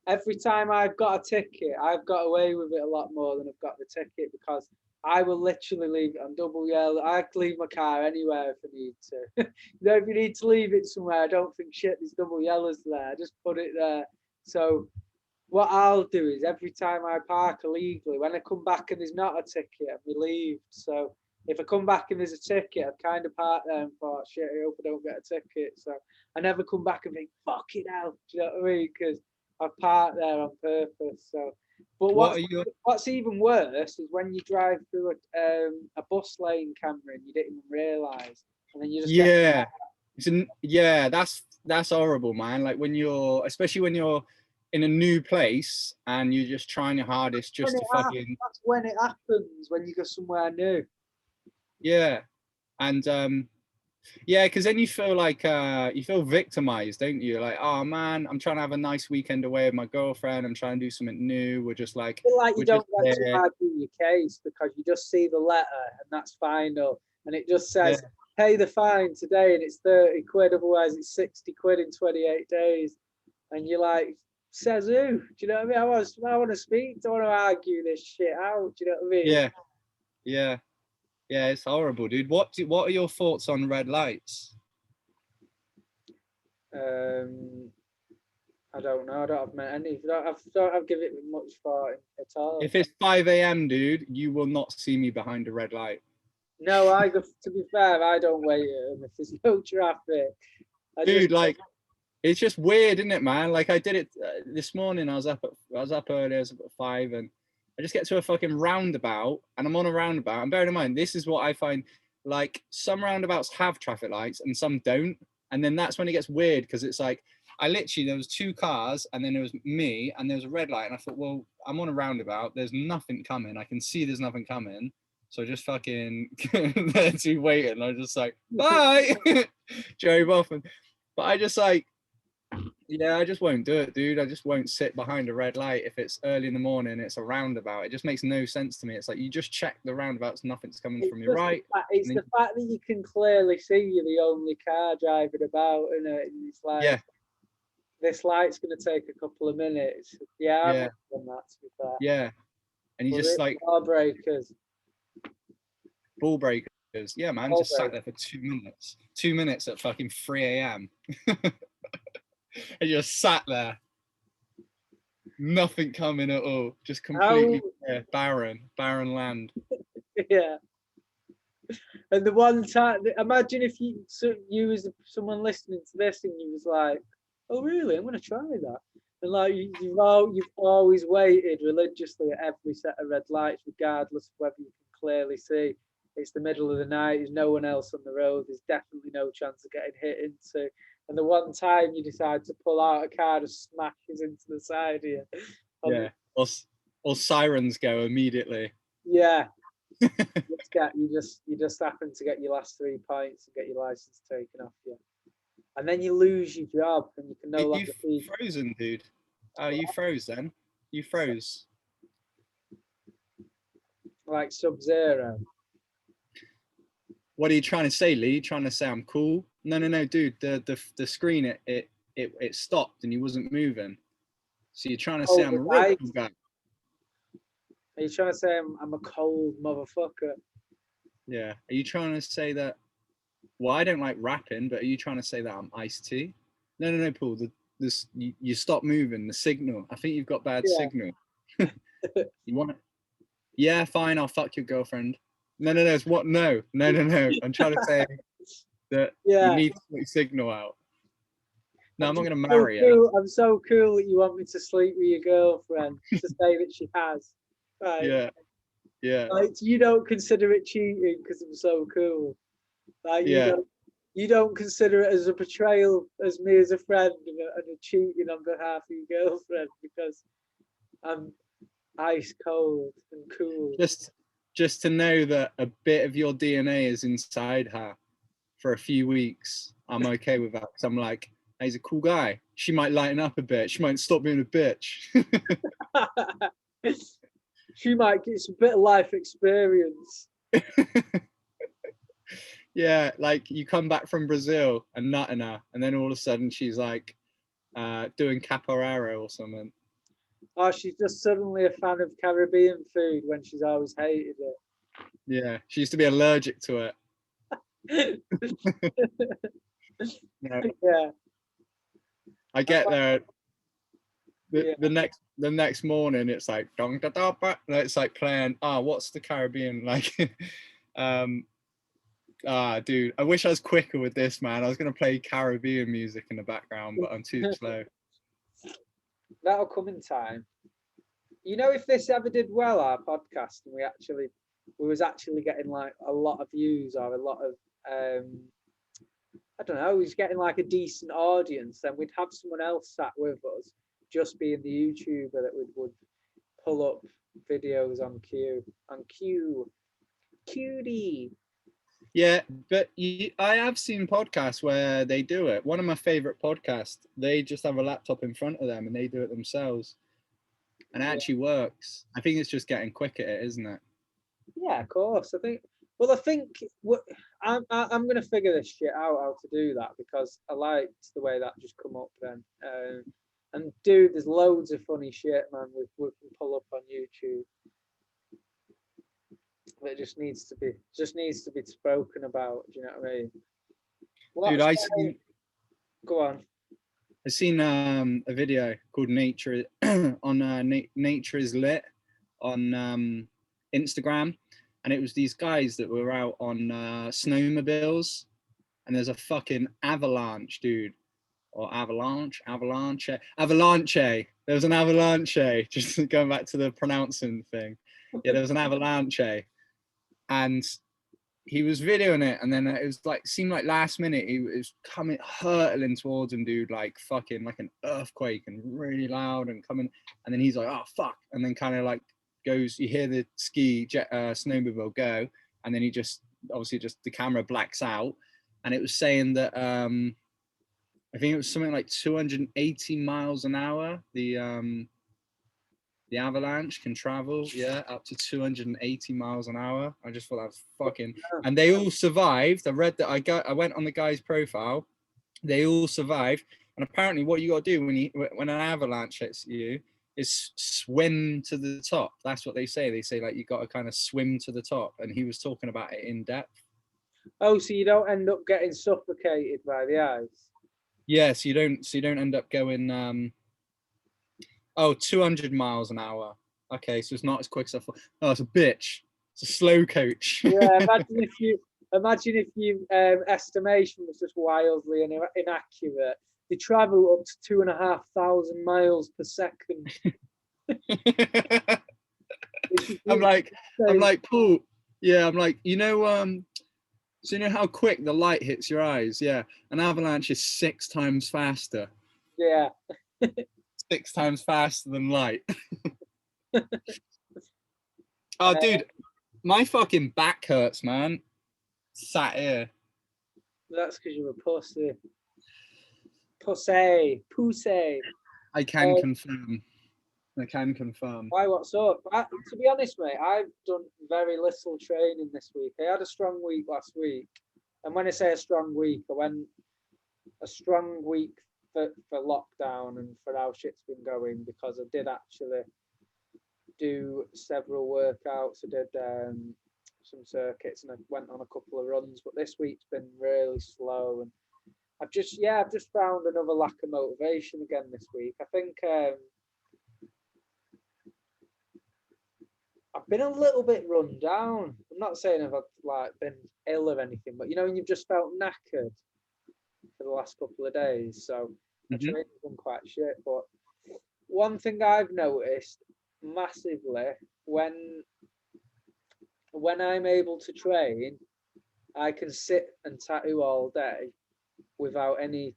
Speaker 2: every time I've got a ticket, I've got away with it a lot more than I've got the ticket, because I will literally leave it on double yellow. I can leave my car anywhere if I need to. If you need to leave it somewhere, I don't think shit, there's double yellows there. Just put it there. So what I'll do is every time I park illegally, when I come back and there's not a ticket, I'm relieved. So if I come back and there's a ticket, I've kind of parked there and thought, shit, I hope I don't get a ticket. So I never come back and think, fuck it out. Do you know what I mean? Because I've parked there on purpose. So, but what's even worse is when you drive through a bus lane, Cameron, you didn't even realise, and then you just
Speaker 1: that's horrible, man. Like especially when you're in a new place and you're just trying your hardest just to fucking.
Speaker 2: That's when it happens, when you go somewhere new.
Speaker 1: Yeah, and yeah, because then you feel like you feel victimized, don't you? Like, oh man, I'm trying to have a nice weekend away with my girlfriend. I'm trying to do something new. We're just like,
Speaker 2: you don't get to argue your case because you just see the letter and that's final, and it just says pay the fine today and it's 30 quid, otherwise it's 60 quid in 28 days, and you're like, says who? Do you know what I mean? I want to speak. I want to argue this shit out. Do you know what I mean?
Speaker 1: Yeah, it's horrible, dude. What are your thoughts on red lights?
Speaker 2: I don't know. I don't have any. I don't have given it much thought at all.
Speaker 1: If it's 5 a.m., dude, you will not see me behind a red light.
Speaker 2: No, to be fair, I don't wait at them if there's no traffic.
Speaker 1: Dude, like, it's just weird, isn't it, man? Like I did it this morning. I was up early. I was up at 5, and I just get to a fucking roundabout, and I'm on a roundabout. And bearing in mind, this is what I find, like some roundabouts have traffic lights and some don't, and then that's when it gets weird, because it's like there was 2 cars, and then there was me, and there was a red light, and I thought, well, I'm on a roundabout. There's nothing coming. I can see there's nothing coming. So I just fucking there to wait, and I was just like, bye, drove off. But I just like. Yeah, I just won't do it, dude. I just won't sit behind a red light if it's early in the morning. It's a roundabout. It just makes no sense to me. It's like you just check the roundabouts, nothing's coming from your right.
Speaker 2: It's the fact that you can clearly see you're the only car driving about, and it's like, this light's going to take a couple of minutes. Yeah, I've done that, to be fair.
Speaker 1: Yeah, and you just like
Speaker 2: ball breakers.
Speaker 1: Yeah, man, just sat there for 2 minutes. 2 minutes at fucking 3 a.m. And just sat there, nothing coming at all, just completely barren land.
Speaker 2: Yeah. And the one time, imagine if you as someone listening to this and you was like, oh really, I'm going to try that. And like you've always waited religiously at every set of red lights, regardless of whether you can clearly see. It's the middle of the night, there's no one else on the road, there's definitely no chance of getting hit into. And the one time you decide to pull out, a car just smashes into the side of you.
Speaker 1: Yeah, or sirens go immediately.
Speaker 2: Yeah. you just happen to get your last 3 points and get your license taken off you. And then you lose your job and you can no longer
Speaker 1: be frozen, dude. Oh, you froze then? You froze.
Speaker 2: Like Sub-Zero.
Speaker 1: What are you trying to say, Lee? You trying to say I'm cool? No, dude. The screen it stopped and you wasn't moving. So you're trying to say I'm a real cool guy.
Speaker 2: Are you trying to say I'm a cold motherfucker?
Speaker 1: Yeah. Are you trying to say that? Well, I don't like rapping, but are you trying to say that I'm Ice-T? No, Paul. You stop moving. The signal. I think you've got bad signal. You want it? Yeah, fine. I'll fuck your girlfriend. No. It's what? No. I'm trying to say that you need to put your signal out. No, I'm not going to marry her.
Speaker 2: I'm so cool that you want me to sleep with your girlfriend to say that she has. Right.
Speaker 1: Yeah. Yeah.
Speaker 2: Like, you don't consider it cheating because I'm so cool. Like,
Speaker 1: Yeah.
Speaker 2: you don't consider it as a betrayal as me as a friend and a cheating on behalf of your girlfriend because I'm ice cold and cool.
Speaker 1: Just to know that a bit of your DNA is inside her for a few weeks, I'm okay with that. Because I'm like, he's a cool guy. She might lighten up a bit. She might stop being a bitch.
Speaker 2: She might get some bit of life experience.
Speaker 1: Yeah, like you come back from Brazil and nutting her, and then all of a sudden she's like doing capoeira or something.
Speaker 2: Oh, she's just suddenly a fan of Caribbean food when she's always hated
Speaker 1: Yeah, she used to be allergic to
Speaker 2: it.
Speaker 1: it.
Speaker 2: Yeah.
Speaker 1: I get there
Speaker 2: Yeah.
Speaker 1: the next morning. It's like dong da da ba. It's like playing. What's the Caribbean like? Dude, I wish I was quicker with this, man. I was gonna play Caribbean music in the background, but I'm too slow.
Speaker 2: That'll come in time. You know, if this ever did well, our podcast, and we was actually getting like a lot of views or a lot of I don't know, he's getting like a decent audience, then we'd have someone else sat with us, just being the YouTuber that would pull up videos on cutie.
Speaker 1: Yeah, but I have seen podcasts where they do it. One of my favorite podcasts, they just have a laptop in front of them and they do it themselves, and it actually works. I think it's just getting quick at it, isn't it?
Speaker 2: Yeah, of course. I think I'm gonna figure this shit out how to do that because I liked the way that just come up then. And dude, there's loads of funny shit, man. We can pull up on YouTube. But it just needs to be spoken about. Do you know what I mean?
Speaker 1: Dude,
Speaker 2: Go on.
Speaker 1: I seen a video called Nature on Nature is Lit on Instagram, and it was these guys that were out on snowmobiles, and there's a fucking avalanche, dude, or avalanche. There was an avalanche. Just going back to the pronouncing thing, yeah, there was an avalanche, and he was videoing it, and then it was like seemed like last minute he was coming hurtling towards him, dude, like fucking like an earthquake and really loud and coming, and then he's like, oh fuck, and then kind of like goes, you hear the snowmobile go, and then he just obviously just the camera blacks out, and it was saying that I think it was something like 280 miles an hour the avalanche can travel, yeah, up to 280 miles an hour. I just thought that was fucking. And they all survived. I read that. I went on the guy's profile. They all survived. And apparently, what you got to do when an avalanche hits you is swim to the top. That's what they say. They say like you got to kind of swim to the top. And he was talking about it in depth.
Speaker 2: Oh, so you don't end up getting suffocated by the ice?
Speaker 1: Yeah, so you don't end up going 200 miles an hour. Okay, so it's not as quick as I thought. Oh, it's a bitch. It's a slow coach.
Speaker 2: Yeah, imagine if you estimation was just wildly inaccurate. They travel up to 2,500 miles per second.
Speaker 1: I'm like, Paul. Yeah, I'm like, so you know how quick the light hits your eyes? Yeah, an avalanche is 6 times faster.
Speaker 2: Yeah.
Speaker 1: 6 times faster than light. Oh, dude, my fucking back hurts, man. Sat here.
Speaker 2: That's because you're a pussy. Pussy.
Speaker 1: I can confirm.
Speaker 2: Why, what's up? To be honest, mate, I've done very little training this week. I had a strong week last week. And when I say a strong week, I went a strong week for lockdown and for how shit's been going, because I did actually do several workouts. I did some circuits and I went on a couple of runs, but this week's been really slow, and I've just found another lack of motivation again this week. I think I've been a little bit run down. I'm not saying I've like been ill or anything, but when you've just felt knackered for the last couple of days. So my training's been quite shit. But one thing I've noticed massively when when I'm able to train, I can sit and tattoo all day without any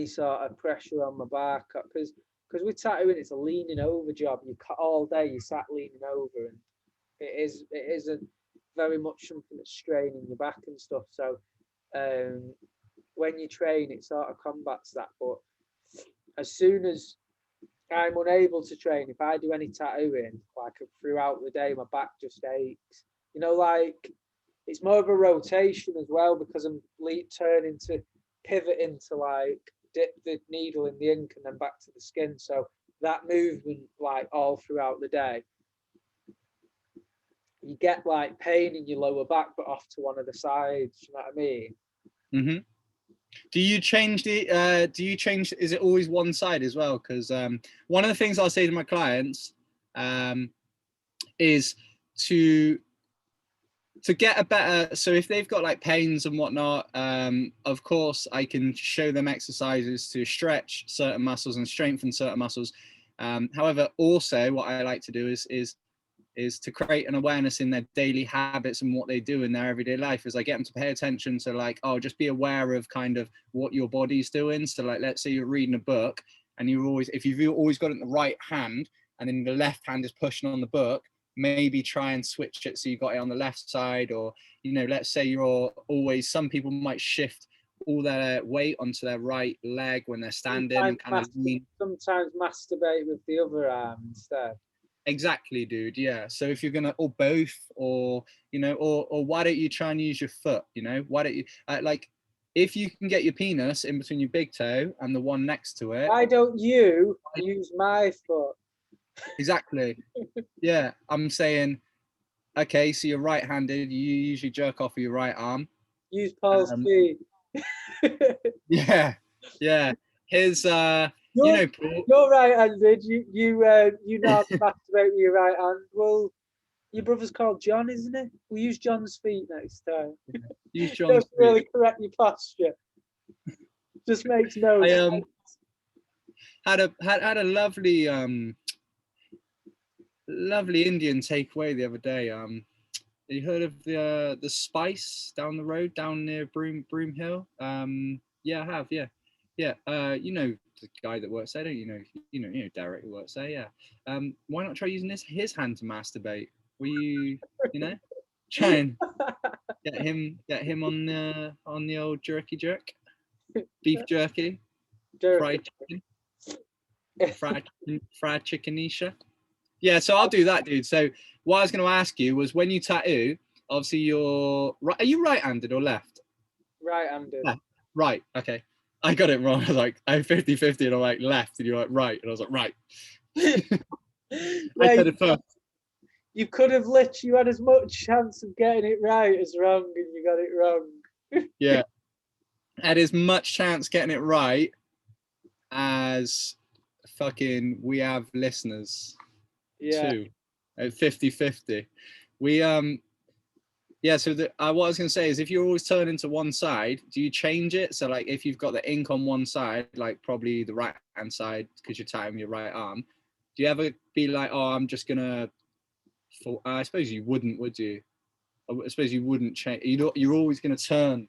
Speaker 2: sort of pressure on my back, because with tattooing it's a leaning over job. You cut all day, you sat leaning over, and it is a very much something that's straining your back and stuff. So when you train, it sort of combats that. But as soon as I'm unable to train, if I do any tattooing, like throughout the day, my back just aches. You know, like it's more of a rotation as well, because I'm turning to pivoting to like dip the needle in the ink and then back to the skin. So that movement, like all throughout the day, you get like pain in your lower back, but off to one of the sides. You know what I mean?
Speaker 1: Mm-hmm. Do you change the? Do you change? Is it always one side as well? Because one of the things I'll say to my clients is to get a better. So if they've got like pains and whatnot, of course I can show them exercises to stretch certain muscles and strengthen certain muscles. However, also what I like to do is to create an awareness in their daily habits and what they do in their everyday life, is I get them to pay attention to like, oh, just be aware of kind of what your body's doing. So like, let's say you're reading a book and if you've always got it in the right hand and then the left hand is pushing on the book, maybe try and switch it so you got it on the left side. Or, you know, let's say some people might shift all their weight onto their right leg when they're standing and kind of lean.
Speaker 2: Sometimes masturbate with the other arm instead.
Speaker 1: Exactly, dude. Yeah. So if you're gonna, or both, or you know, or why don't you try and use your foot? You know, why don't you like, if you can get your penis in between your big toe and the one next to it?
Speaker 2: Why don't you use my foot?
Speaker 1: Exactly. Yeah, I'm saying, okay, so you're right-handed. You usually jerk off with your right arm.
Speaker 2: Use Paul's feet.
Speaker 1: Yeah, yeah. His you know, Paul,
Speaker 2: you're right-handed. You know how to masturbate with your right hand. Well, your brother's called John, isn't it? We'll use John's feet next time.
Speaker 1: use John's feet.
Speaker 2: Really correct your posture. Just makes no sense.
Speaker 1: Had a lovely lovely Indian takeaway the other day. You heard of the Spice down the road, down near Broom Hill? Yeah, I have. Yeah. You know the guy that works there, don't you? You know Derek who works there. Yeah. Why not try using his hand to masturbate? Will you know, try and get him on the old jerk, beef jerky, fried chickenisha. Yeah, so I'll do that, dude. So what I was going to ask you was, when you tattoo, obviously you're right. Are you right-handed or left?
Speaker 2: Right-handed.
Speaker 1: Yeah. Right. Okay. I got it wrong. I was like, I'm 50-50, and I'm like left, and you're like right, and I was like right. I said it first.
Speaker 2: You could have you had as much chance of getting it right as wrong, and you got it wrong.
Speaker 1: Yeah. I had as much chance getting it right as fucking we have listeners.
Speaker 2: Yeah.
Speaker 1: Too. At 50-50. We yeah, so what I was going to say is, if you're always turning to one side, do you change it? So like, if you've got the ink on one side, like probably the right hand side because you're tattooing your right arm, do you ever be like, oh, I'm just gonna I suppose you wouldn't, would you? I suppose you wouldn't change. You're always going to turn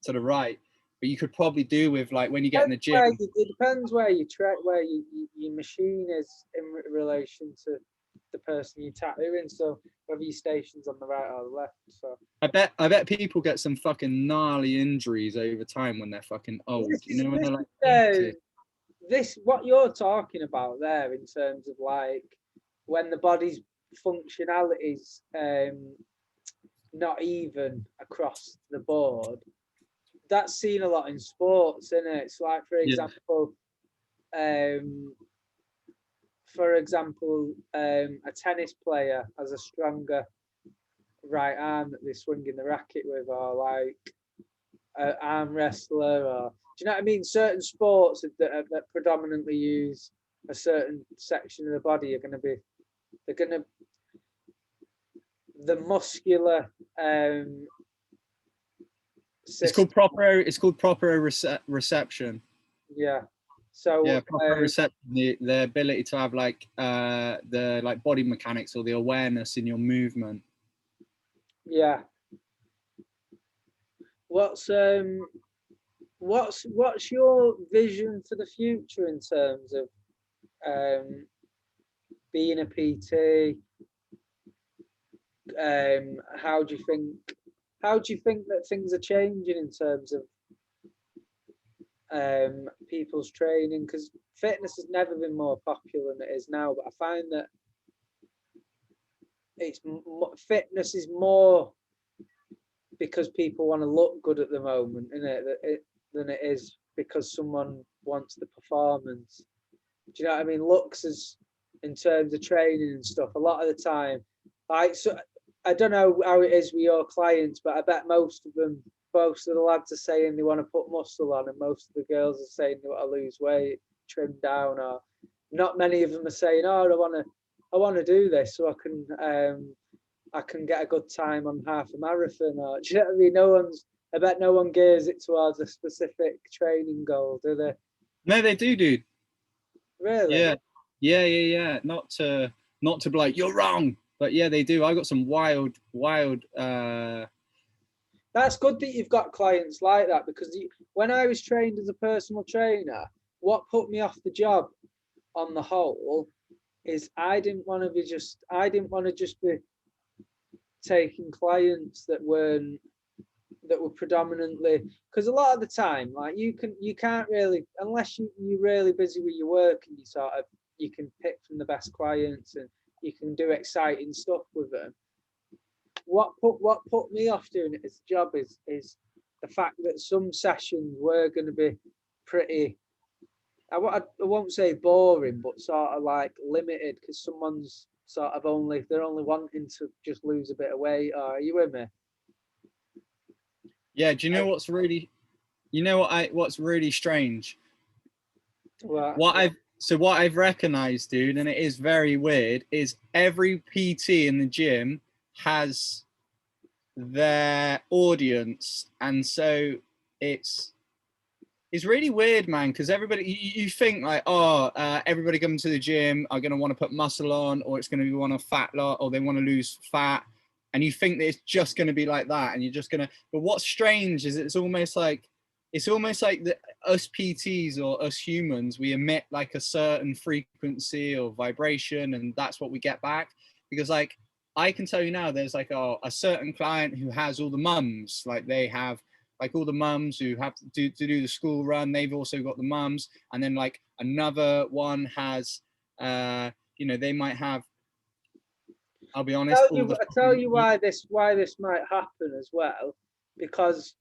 Speaker 1: to the right, but you could probably do with like when you get in the gym.
Speaker 2: It depends where you track, where your machine is in relation to the person you're tattooing. So whether your station's on the right or the left. So
Speaker 1: I bet people get some fucking gnarly injuries over time when they're fucking old. You know, when they're like
Speaker 2: this what you're talking about there, in terms of like when the body's functionality's not even across the board. That's seen a lot in sports, isn't it? It's like, for example, a tennis player has a stronger right arm that they're swinging the racket with, or like an arm wrestler, or do you know what I mean? Certain sports that predominantly use a certain section of the body the muscular system.
Speaker 1: It's called proper reception.
Speaker 2: Yeah. So
Speaker 1: yeah, proper reception, the ability to have like the like body mechanics or the awareness in your movement.
Speaker 2: Yeah. What's your vision for the future in terms of being a PT? How do you think that things are changing in terms of people's training? Because fitness has never been more popular than it is now, but I find that fitness is more because people want to look good at the moment, isn't it? Than it is because someone wants the performance. Do you know what I mean? Looks as in terms of training and stuff. A lot of the time, so I don't know how it is with your clients, but I bet most of the lads are saying they want to put muscle on, and most of the girls are saying they want to lose weight, trim down, or not many of them are saying, "Oh, I want to do this so I can get a good time on half a marathon." Or do you know what I mean? I bet no one gears it towards a specific training goal, do they?
Speaker 1: No, they do, dude.
Speaker 2: Really?
Speaker 1: Yeah. Not to be like, you're wrong, but yeah, they do. I got some wild.
Speaker 2: That's good that you've got clients like that, because when I was trained as a personal trainer, what put me off the job on the whole is I didn't want to just be taking clients that were predominantly, because a lot of the time, like you can't really, unless you're really busy with your work, and you can pick from the best clients and you can do exciting stuff with them. What put me off doing it as a job is the fact that some sessions were going to be pretty, I won't say boring, but sort of like limited, because someone's sort of they're only wanting to just lose a bit of weight. Are you with me?
Speaker 1: Yeah. Do you know what's really strange? What I've recognized, dude, and it is very weird, is every PT in the gym has their audience, and so it's really weird, man, because everybody, you think like, everybody coming to the gym are going to want to put muscle on, or it's going to be want a fat lot, or they want to lose fat, and you think that it's just going to be like that, and you're just going to, but what's strange is it's almost like us PTs or us humans, we emit like a certain frequency or vibration, and that's what we get back. Because like, I can tell you now, there's like a certain client who has all the mums, like they have like all the mums who have to do the school run, they've also got the mums, and then like another one has they might have, I'll be honest,
Speaker 2: I tell you why this might happen as well, because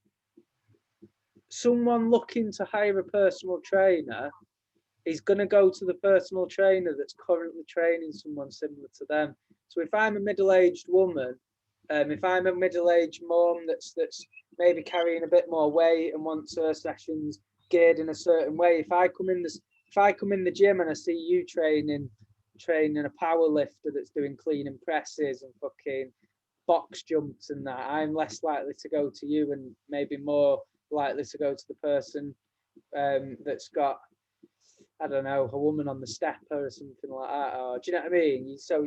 Speaker 2: someone looking to hire a personal trainer is going to go to the personal trainer that's currently training someone similar to them. So if I'm a middle-aged woman, if I'm a middle-aged mom that's maybe carrying a bit more weight and wants her sessions geared in a certain way, if I come in the gym and I see you training a power lifter that's doing clean and presses and fucking box jumps and that, I'm less likely to go to you and maybe more likely to go to the person that's got, I don't know, a woman on the stepper or something like that. Or, do you know what I mean? So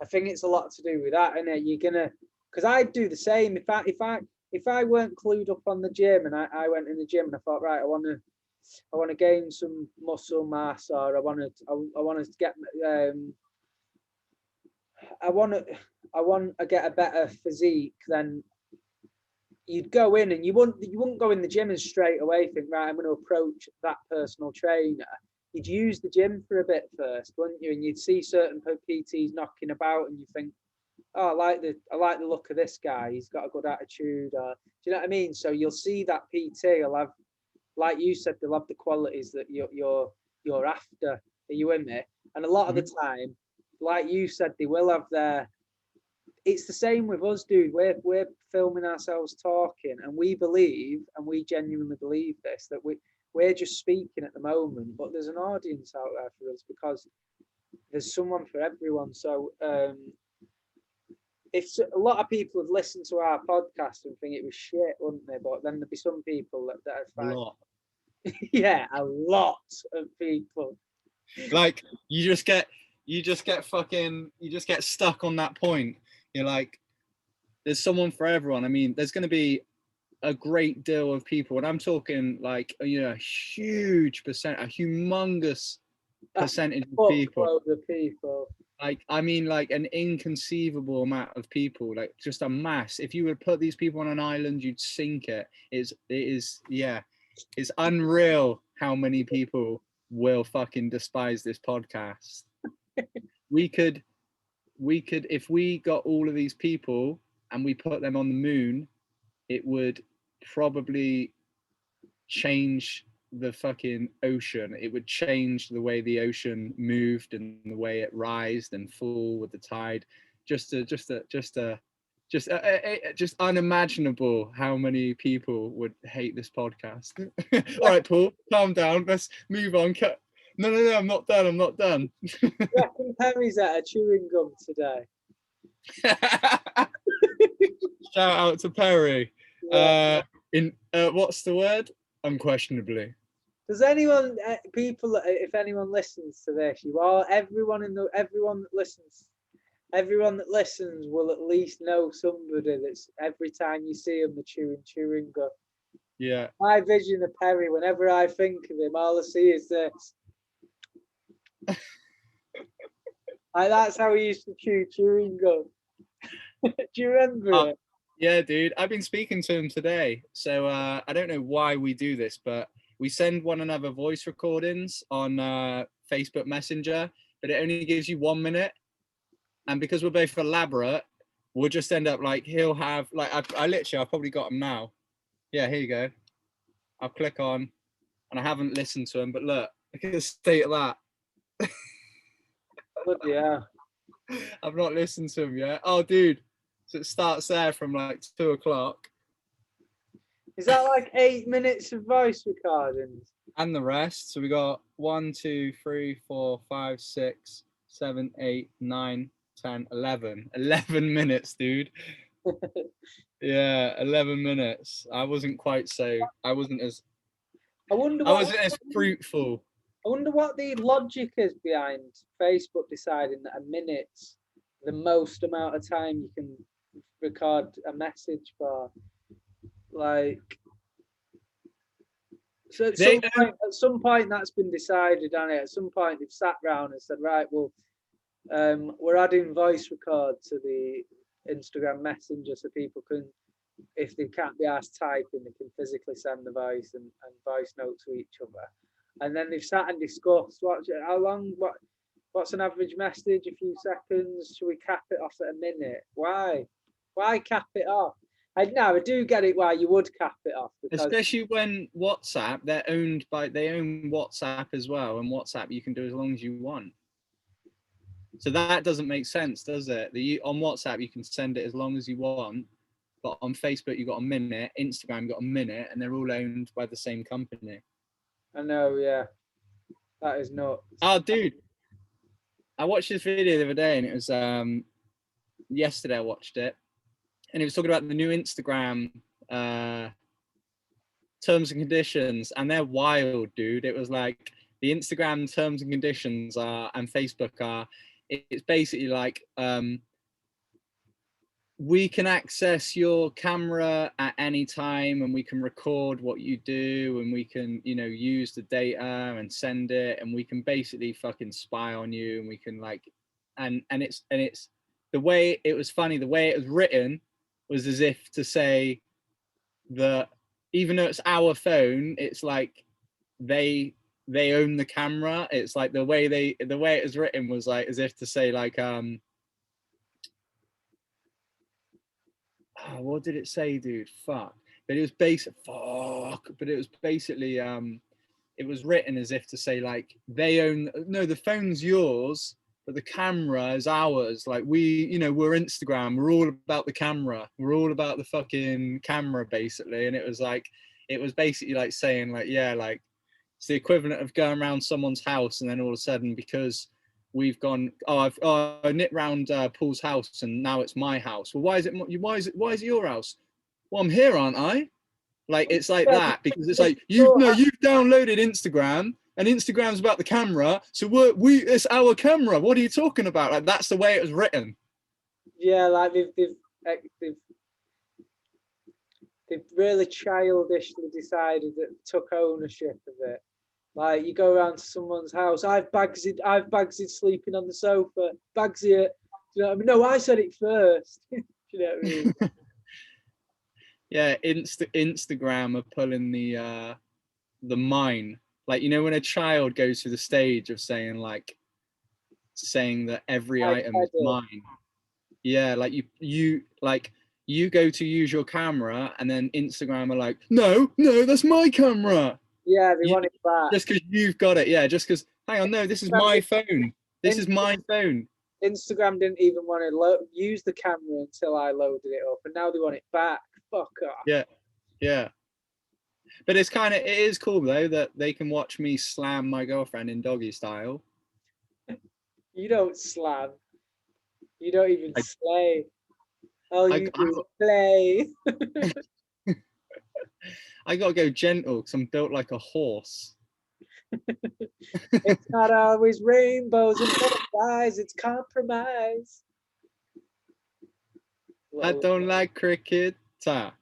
Speaker 2: I think it's a lot to do with that, isn't it? You're gonna, because I'd do the same if I weren't clued up on the gym, and I went in the gym and I thought, right, I want to gain some muscle mass, or I want to get I want to get a better physique, then you'd go in and you wouldn't go in the gym and straight away think, right, I'm going to approach that personal trainer. You'd use the gym for a bit first, wouldn't you? And you'd see certain PTs knocking about, and you think, oh, I like the look of this guy. He's got a good attitude. Do you know what I mean? So you'll see that PT will have, like you said, they'll have the qualities that you're after. Are you with me? And a lot of the time, like you said, they will have their. It's the same with us, dude. We're filming ourselves talking, and we genuinely believe this, that we're just speaking at the moment, but there's an audience out there for us, because there's someone for everyone. So if a lot of people would listen to our podcast and think it was shit, wouldn't they? But then there'd be some people that I'd find, a lot. Yeah, a lot of people.
Speaker 1: Like you just get stuck on that point. You're like, there's someone for everyone. I mean, there's going to be a great deal of people, and I'm talking like, you know, a humongous percentage of people.
Speaker 2: Fuckload of people.
Speaker 1: Like, I mean, like an inconceivable amount of people, like just a mass. If you would put these people on an island, you'd sink it. It is, yeah, it's unreal how many people will fucking despise this podcast. we could, if we got all of these people and we put them on the moon, it would probably change the fucking ocean. It would change the way the ocean moved and the way it rised and fall with the tide. Just unimaginable how many people would hate this podcast. All right, Paul, calm down. Let's move on. No, I'm not done.
Speaker 2: Reckon Perry's at a chewing gum today.
Speaker 1: Shout out to Perry.
Speaker 2: Yeah.
Speaker 1: What's the word? Unquestionably.
Speaker 2: Does anyone, people, if anyone listens to this, everyone that listens will at least know somebody that's every time you see them, they're chewing gum.
Speaker 1: Yeah.
Speaker 2: My vision of Perry, whenever I think of him, all I see is this. That's how he used to chew chewing gum. Do you remember it?
Speaker 1: Yeah, dude. I've been speaking to him today. So I don't know why we do this, but we send one another voice recordings on Facebook Messenger, but it only gives you 1 minute. And because we're both elaborate, we'll just end up like, he'll have, like, I've probably got him now. Yeah, here you go. I'll click on, and I haven't listened to him, but look at the state of that.
Speaker 2: Bloody hell.
Speaker 1: I've not listened to him yet. Oh, dude. So it starts there from like 2 o'clock.
Speaker 2: Is that like 8 minutes of voice recordings?
Speaker 1: And the rest. So we got 1, 2, 3, 4, 5, 6, 7, 8, 9, 10, 11. 11 minutes, dude. Yeah, 11 minutes. I wasn't as fruitful.
Speaker 2: I wonder what the logic is behind Facebook deciding that a minute's the most amount of time you can record a message for. Like, so at some point that's been decided, and at some point they've sat down and said, right, well, we're adding voice record to the Instagram Messenger so people can, if they can't be asked typing, they can physically send the voice and voice notes to each other. And then they've sat and discussed what's an average message, a few seconds, should we cap it off at a minute? Why cap it off? I do get it why you would cap it off, because
Speaker 1: especially when WhatsApp, they own WhatsApp as well, and WhatsApp you can do as long as you want. So that doesn't make sense, does it? On WhatsApp you can send it as long as you want, but on Facebook you got a minute, Instagram you got a minute, and they're all owned by the same company.
Speaker 2: I know, yeah. That is nuts.
Speaker 1: Oh, dude. I watched this video the other day, and it was yesterday I watched it, and it was talking about the new Instagram terms and conditions, and they're wild, dude. It was like the Instagram terms and conditions and Facebook it's basically like we can access your camera at any time, and we can record what you do, and we can, use the data and send it, and we can basically fucking spy on you, and we can like, and it's the way it was funny, the way it was written was as if to say that even though it's our phone, it's like they own the camera. It's like the way it was written was like as if to say like what did it say, dude? Fuck. But it was basically it was written as if to say like the phone's yours, but the camera is ours. Like we're Instagram, we're all about the camera. We're all about the fucking camera, basically. And it was basically like saying like, yeah, like it's the equivalent of going around someone's house and then all of a sudden, because we've gone, I nipped round Paul's house and now it's my house. Well, why is it your house? Well, I'm here, aren't I? Like, it's like that, because it's like, you've downloaded Instagram and Instagram's about the camera. So it's our camera. What are you talking about? Like, that's the way it was written.
Speaker 2: Yeah, like they've really childishly decided that took ownership of it. Like you go around to someone's house, I've Bagsied sleeping on the sofa. Bagsy it. Do you know what I mean? No, I said it first. Do you know what I mean?
Speaker 1: Yeah, Instagram are pulling the mine. Like, you know, when a child goes through the stage of saying that every
Speaker 2: Like
Speaker 1: item is mine. Yeah, like you go to use your camera and then Instagram are like, no, that's my camera.
Speaker 2: Yeah, they want it back.
Speaker 1: Just because you've got it. Yeah, just because, hang on, no, this is my phone. This is my phone.
Speaker 2: Instagram didn't even want to use the camera until I loaded it up, and now they want it back. Fuck off.
Speaker 1: Yeah. But it is cool though that they can watch me slam my girlfriend in doggy style.
Speaker 2: You don't slam. You don't even slay. All you do is play.
Speaker 1: I gotta go gentle because I'm built like a horse.
Speaker 2: It's not always rainbows and butterflies, it's compromise.
Speaker 1: I don't like cricket. Ta.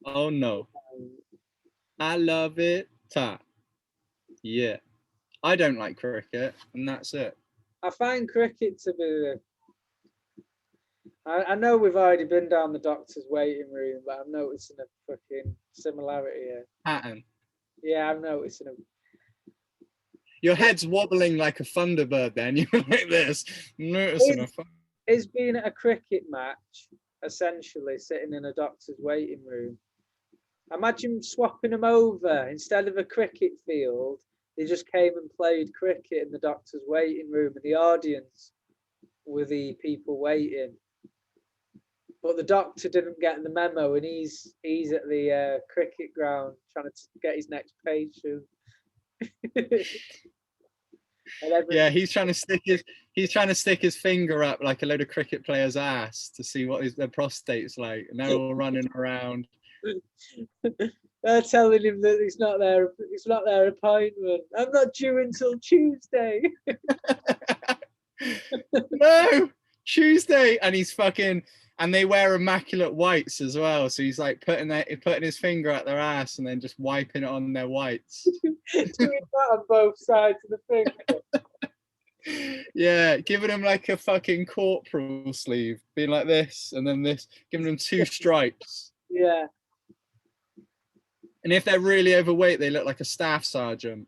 Speaker 1: Oh no. I love it. Ta. Yeah. I don't like cricket, and that's it.
Speaker 2: I find cricket to be I know we've already been down the doctor's waiting room, but I'm noticing a fucking similarity here.
Speaker 1: Pattern.
Speaker 2: Yeah, I'm noticing a...
Speaker 1: Your head's wobbling like a thunderbird then. You're like this. Noticing
Speaker 2: It's been at a cricket match, essentially, sitting in a doctor's waiting room. Imagine swapping them over. Instead of a cricket field, they just came and played cricket in the doctor's waiting room, and the audience were the people waiting. But the doctor didn't get the memo, and he's at the cricket ground trying to get his next patient.
Speaker 1: Yeah, he's trying to stick his finger up like a load of cricket players' ass to see what their prostate's like, and they're all running around.
Speaker 2: They're telling him that it's not their appointment. I'm not due until Tuesday.
Speaker 1: No, Tuesday, and he's fucking. And they wear immaculate whites as well, so he's like putting his finger at their ass and then just wiping it on their whites.
Speaker 2: Doing that on both sides of the finger.
Speaker 1: Yeah, giving them like a fucking corporal sleeve, being like this, and then this, giving them 2 stripes.
Speaker 2: Yeah.
Speaker 1: And if they're really overweight, they look like a staff sergeant.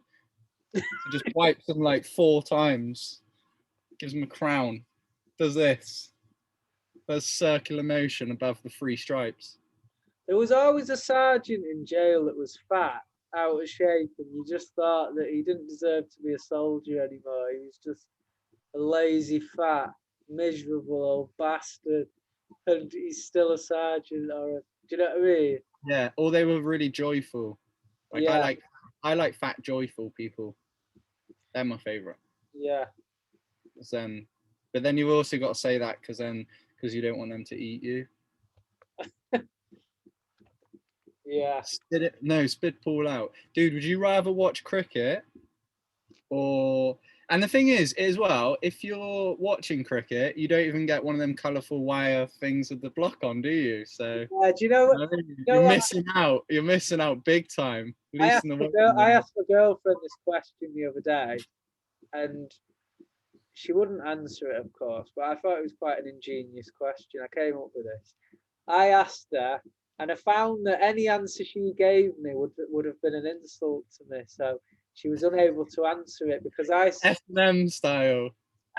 Speaker 1: So just wipes them like 4 times, gives them a crown, does this. There's circular motion above the 3 stripes.
Speaker 2: There was always a sergeant in jail that was fat, out of shape, and you just thought that he didn't deserve to be a soldier anymore. He was just a lazy, fat, miserable old bastard, and he's still a sergeant. Do you know what I mean?
Speaker 1: Yeah, or they were really joyful. Like, yeah. I like fat, joyful people. They're my favorite.
Speaker 2: Yeah.
Speaker 1: But then you've also got to say that because you don't want them to eat you.
Speaker 2: Yeah.
Speaker 1: Spit Paul out. Dude, would you rather watch cricket or... And the thing is, as well, if you're watching cricket, you don't even get one of them colourful wire things with the block on, do you? So
Speaker 2: do you know what?
Speaker 1: You're missing out. You're missing out big time.
Speaker 2: I asked my girlfriend this question the other day, and she wouldn't answer it, of course, but I thought it was quite an ingenious question. I came up with this. I asked her, and I found that any answer she gave me would have been an insult to me. So she was unable to answer it because
Speaker 1: F&M style.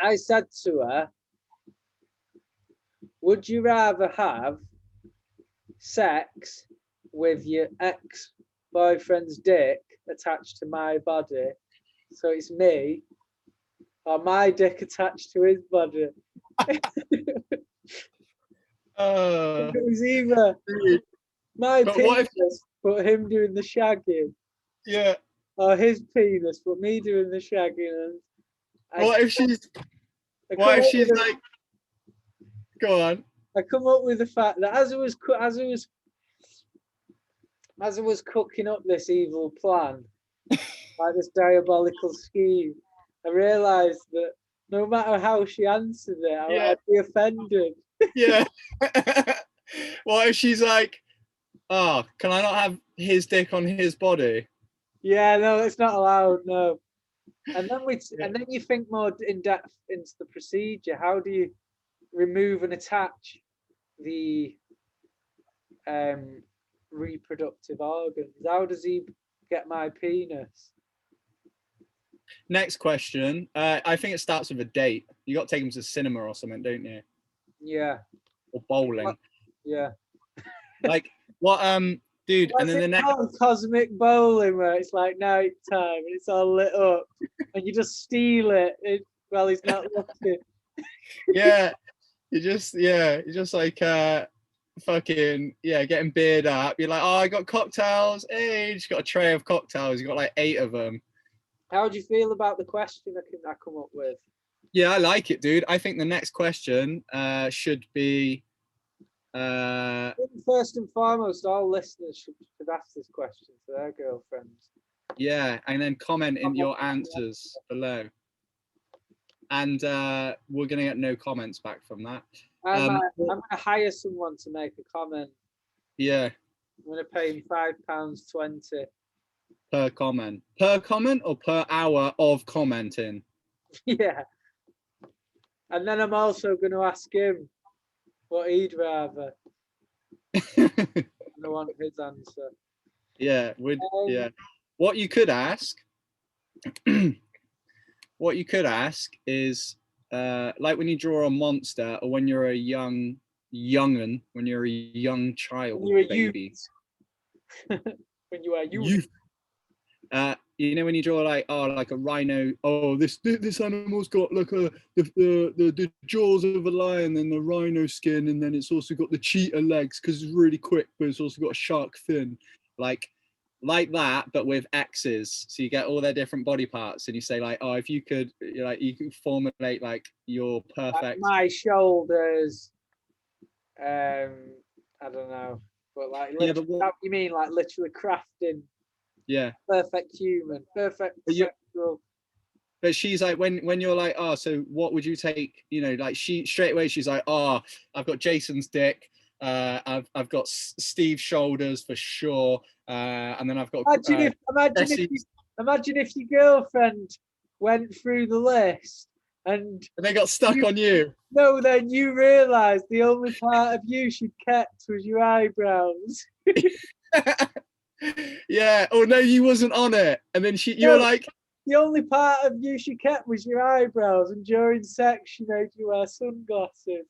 Speaker 2: I said to her, would you rather have sex with your ex-boyfriend's dick attached to my body, so it's me, or my dick attached to his body? It was either my penis, but him doing the shagging.
Speaker 1: Yeah.
Speaker 2: Or his penis, but me doing the shagging.
Speaker 1: What if she's like, go on.
Speaker 2: I come up with the fact that as I was cooking up this evil plan, like this diabolical scheme, I realised that no matter how she answered it, I'd be offended.
Speaker 1: Yeah. What if she's like, oh, can I not have his dick on his body?
Speaker 2: Yeah, no, it's not allowed. No. And then
Speaker 1: Yeah.
Speaker 2: and then you think more in depth into the procedure. How do you remove and attach the reproductive organs? How does he get my penis?
Speaker 1: Next question. I think it starts with a date. You got to take him to the cinema or something, don't you?
Speaker 2: Yeah,
Speaker 1: Or bowling.
Speaker 2: yeah.
Speaker 1: Like what? Dude. And
Speaker 2: What's
Speaker 1: then the
Speaker 2: it
Speaker 1: next.
Speaker 2: called? Cosmic bowling, where it's like night time and it's all lit up, and you just steal it while he's not looking.
Speaker 1: Yeah. You're just like fucking getting beard up. You're like, oh, I got cocktails. Hey, you just got a tray of cocktails. You got like 8 of them.
Speaker 2: How do you feel about the question I come up with?
Speaker 1: Yeah, I like it, dude. I think the next question should be
Speaker 2: First and foremost, all listeners should ask this question to their girlfriends.
Speaker 1: yeah, and then comment in your answers below. And we're gonna get no comments back from that.
Speaker 2: I'm gonna hire someone to make a comment.
Speaker 1: Yeah.
Speaker 2: I'm gonna pay him £5.20
Speaker 1: Per comment or per hour of commenting.
Speaker 2: Yeah. And then I'm also gonna ask him what he'd rather. I want his answer.
Speaker 1: Yeah, yeah. What you could ask is like when you draw a monster or when you're a young child,
Speaker 2: when you're a
Speaker 1: baby.
Speaker 2: When you are youth.
Speaker 1: You know when you draw like a rhino, this animal's got like the jaws of a lion and the rhino skin, and then it's also got the cheetah legs because it's really quick, but it's also got a shark fin, like that, but with X's. So you get all their different body parts, and you say like, oh, if you could, you can formulate like your perfect.
Speaker 2: Like my shoulders. I don't know, but like, you mean like literally crafting?
Speaker 1: Yeah.
Speaker 2: Perfect human, perfect sexual.
Speaker 1: But she's like, when you're like, oh, so what would you take? You know, like she straight away, she's like, oh, I've got Jason's dick. I've got Steve's shoulders for sure. And then I've got.
Speaker 2: Imagine if your girlfriend went through the list and
Speaker 1: they got stuck on you.
Speaker 2: No, then you realised the only part of you she kept was your eyebrows.
Speaker 1: Yeah. Oh no, you wasn't on it. And then you're like,
Speaker 2: the only part of you she kept was your eyebrows, and during sex she made you wear sunglasses.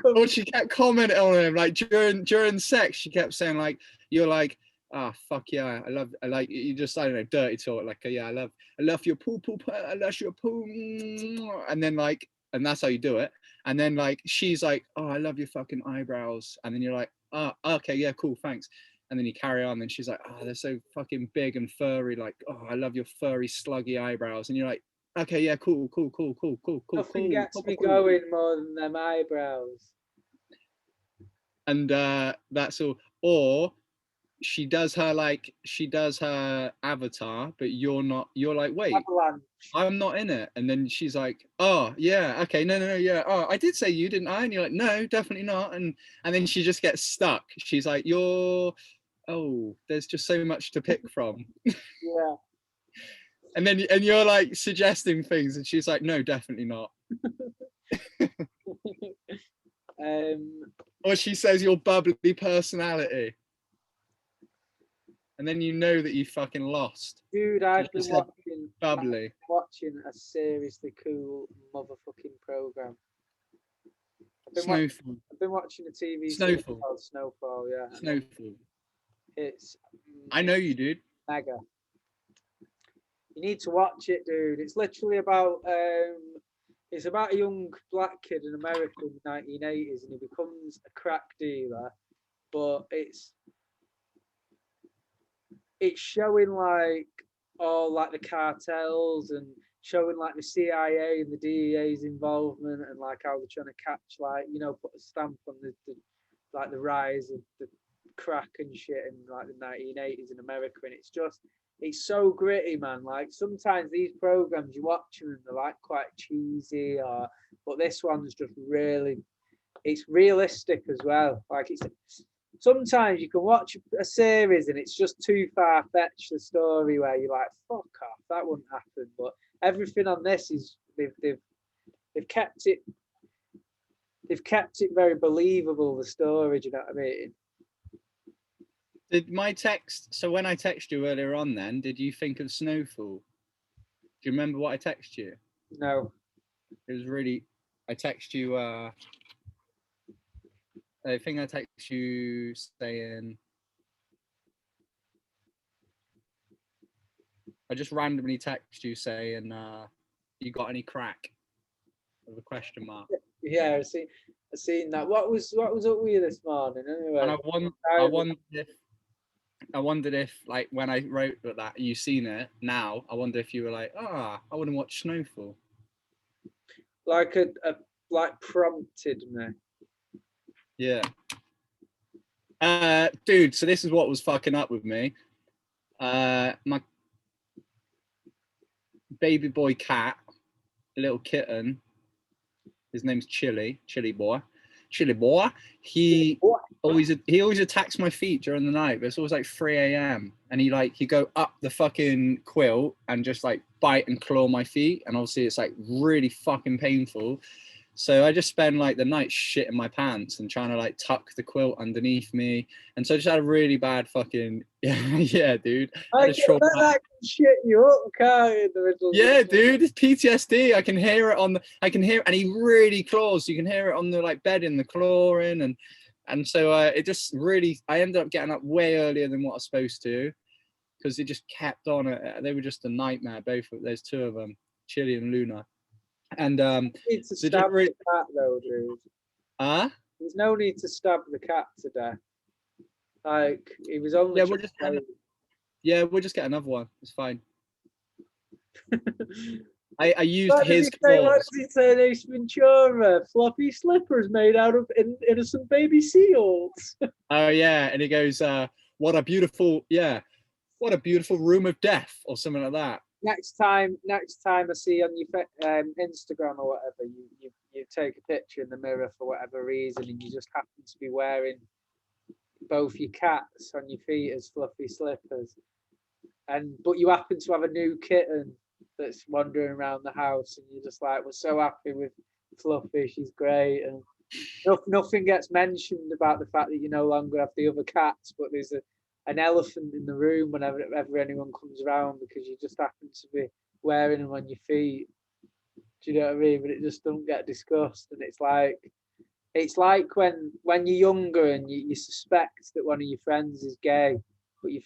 Speaker 1: Or she kept commenting on him like during sex. She kept saying like, you're like, ah, fuck yeah, I like you, just, I don't know, dirty talk, like, yeah, I love your poo, I love your poo, and then like, and that's how you do it. And then like she's like, oh, I love your fucking eyebrows, and then you're like, oh, okay, yeah, cool, thanks. And then you carry on, and she's like, oh, they're so fucking big and furry, like, oh, I love your furry sluggy eyebrows. And you're like, okay, yeah, cool.
Speaker 2: Nothing gets me going more than them eyebrows.
Speaker 1: And that's all. Or she does her avatar, but you're not. You're like, wait,
Speaker 2: Avalanche.
Speaker 1: I'm not in it. And then she's like, oh yeah, okay, no, yeah. Oh, I did say you, didn't I? And you're like, no, definitely not. And then she just gets stuck. She's like, there's just so much to pick from.
Speaker 2: Yeah.
Speaker 1: And you're like suggesting things, and she's like, no, definitely not. Or she says your bubbly personality, and then you know that you fucking lost.
Speaker 2: Dude, I've been watching a seriously cool motherfucking program. I've been watching a TV series called Snowfall. Yeah.
Speaker 1: Snowfall.
Speaker 2: I
Speaker 1: know you, dude.
Speaker 2: Mega. You need to watch it, dude. It's literally about it's about a young black kid in America in the 1980s, and he becomes a crack dealer. But it's showing like all like the cartels and showing like the CIA and the DEA's involvement, and like how they're trying to catch, like, you know, put a stamp on the like the rise of the crack and shit in like the 1980s in America. And it's just it's so gritty, man. Like sometimes these programs you watch them and they're like quite cheesy, but this one's just really, it's realistic as well. Like it's sometimes you can watch a series and it's just too far fetched the story where you're like, fuck off, that wouldn't happen. But everything on this is they've kept it very believable, the story. Do you know what I mean?
Speaker 1: Did my text? So when I texted you earlier on, then did you think of Snowfall? Do you remember what I texted you?
Speaker 2: No.
Speaker 1: It was really. I texted you. I think I texted you saying. I just randomly texted you saying, "You got any crack?" With a question mark.
Speaker 2: Yeah, I seen that. What was up with you this morning anyway?
Speaker 1: And I wondered if, like, when I wrote that, you seen it now. I wonder if you were like, I want to watch Snowfall.
Speaker 2: Like like prompted me.
Speaker 1: Yeah. Dude, so this is what was fucking up with me. My baby boy cat, a little kitten. His name's Chili boy. He always attacks my feet during the night, but it's always like 3 a.m. and he go up the fucking quilt and just like bite and claw my feet, and obviously it's like really fucking painful. So I just spend like the night shitting my pants and trying to like tuck the quilt underneath me, and so I just had a really bad fucking yeah, dude.
Speaker 2: That can shit you up, can't it?
Speaker 1: Yeah, dude, it's PTSD. I can hear it and he really claws. You can hear it on the like bed in the clawing, and so it just really. I ended up getting up way earlier than what I was supposed to, because it just kept on. They were just a nightmare. Both there's two of them, Chili and Luna, and
Speaker 2: you need to stab the cat though, dude. There's no need to stab the cat to death. Like he was only.
Speaker 1: Yeah, we'll just get another one. It's fine. I used his
Speaker 2: claws. What does he say in Ace Ventura? Fluffy slippers made out of innocent baby seals.
Speaker 1: Oh yeah, and he goes, what a beautiful room of death, or something like that.
Speaker 2: Next time I see on your Instagram or whatever, you take a picture in the mirror for whatever reason, and you just happen to be wearing both your cats on your feet as fluffy slippers, but you happen to have a new kitten that's wandering around the house, and you're just like, we're so happy with Fluffy, she's great, and nothing gets mentioned about the fact that you no longer have the other cats, but there's an elephant in the room whenever anyone comes around, because you just happen to be wearing them on your feet. Do you know what I mean? But it just doesn't get discussed, and it's like when you're younger and you suspect that one of your friends is gay, but you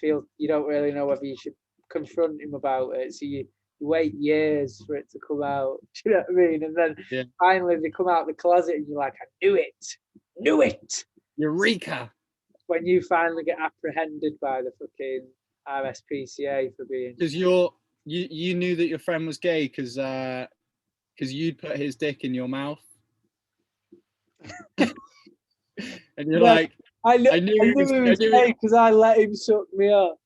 Speaker 2: don't really know whether you should confront him about it, so you wait years for it to come out. Do you know what I mean? And then finally they come out of the closet and you're like, I knew it.
Speaker 1: Eureka!
Speaker 2: When you finally get apprehended by the fucking RSPCA for being,
Speaker 1: because you knew that your friend was gay because you'd put his dick in your mouth. And you're like,
Speaker 2: I knew he was gay because I let him suck me up.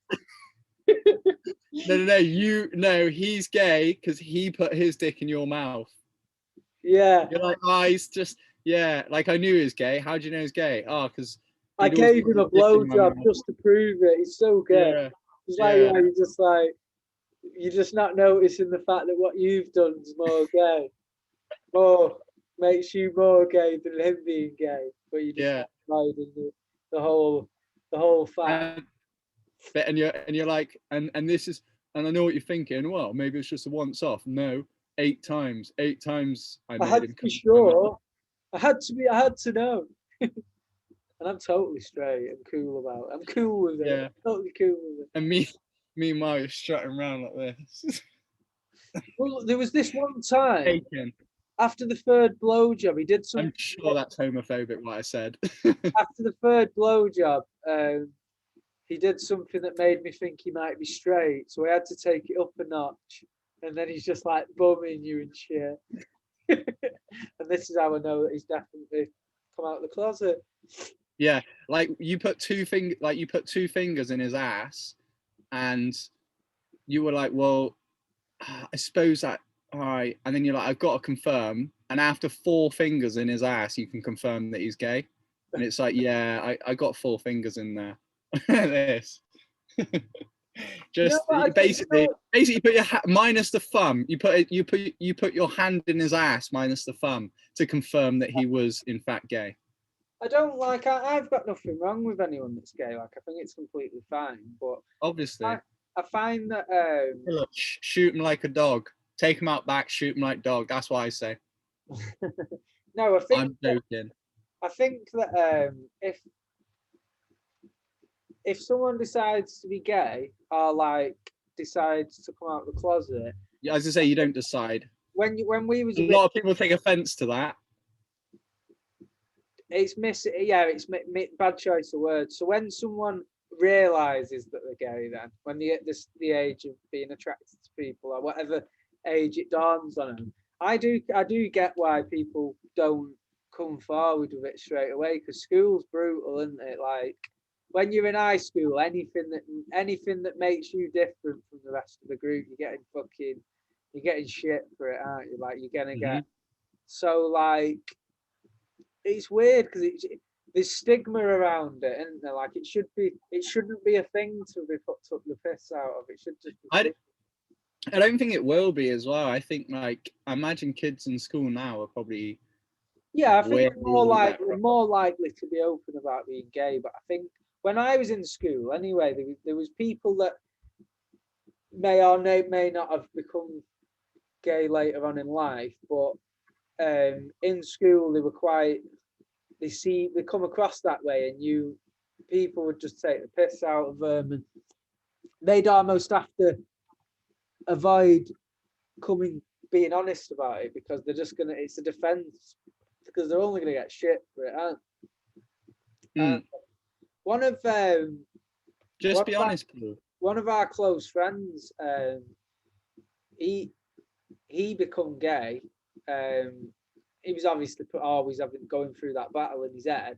Speaker 1: No, he's gay because he put his dick in your mouth.
Speaker 2: Yeah.
Speaker 1: You're like, he's just, like I knew he was gay. How do you know he's gay? Because
Speaker 2: I gave him a blowjob just to prove it. He's so gay.
Speaker 1: Yeah.
Speaker 2: He's like, you're just not noticing the fact that what you've done is more gay. Makes you more gay than him being gay. But you just hiding the whole fact.
Speaker 1: And you're like, and this is, and I know what you're thinking. Well, maybe it's just a once off. No, 8 times. I
Speaker 2: had to be sure. I had to know. And I'm totally straight. I'm cool about it. I'm cool with it.
Speaker 1: Yeah.
Speaker 2: I'm totally cool with it.
Speaker 1: And meanwhile, you're strutting around like this.
Speaker 2: Well, there was this one time after the third blowjob, he did something.
Speaker 1: I'm sure that's homophobic, what I said.
Speaker 2: After the third blowjob, he did something that made me think he might be straight. So I had to take it up a notch. And then he's just like bumming you and shit. And this is how I know that he's definitely come out of the closet.
Speaker 1: Yeah, like you put two fingers in his ass, and you were like, well, I suppose that, all right. And then you're like, I've got to confirm. And after 4 fingers in his ass, you can confirm that he's gay. And it's like, yeah, I got 4 fingers in there. This. Just basically put your minus the thumb. You put your hand in his ass minus the thumb to confirm that he was in fact gay.
Speaker 2: I don't like. I've got nothing wrong with anyone that's gay. Like, I think it's completely fine. But
Speaker 1: Obviously,
Speaker 2: I find that
Speaker 1: look, shoot him like a dog. Take him out back. Shoot him like dog. That's what I say.
Speaker 2: no,
Speaker 1: I'm joking.
Speaker 2: I think that if someone decides to be gay or like decides to come out of the closet,
Speaker 1: Yeah, as I say, you don't decide.
Speaker 2: When we was
Speaker 1: a lot of people take offence to that.
Speaker 2: It's bad choice of words. So when someone realizes that they're gay, then when they at the age of being attracted to people or whatever age it dawns on them, I do get why people don't come forward with it straight away, because school's brutal, isn't it? Like, when you're in high school, anything that makes you different from the rest of the group, you're getting shit for it, aren't you? Like, you're gonna get so like. It's weird because there's stigma around it, isn't there? Like, it shouldn't be a thing to be put up the piss out of. It should just be.
Speaker 1: I don't think it will be as well. I think, like, I imagine kids in school now are probably.
Speaker 2: Yeah, I think we're more likely to be open about being gay. But I think when I was in school, anyway, there was people that may or may not have become gay later on in life, but in school they were they come across that way, and people would just take the piss out of them, and they'd almost have to avoid being honest about it, because they're just it's a defense, because they're only gonna get shit for it, aren't they? One of one of our close friends, he become gay. He was obviously always going through that battle in his head,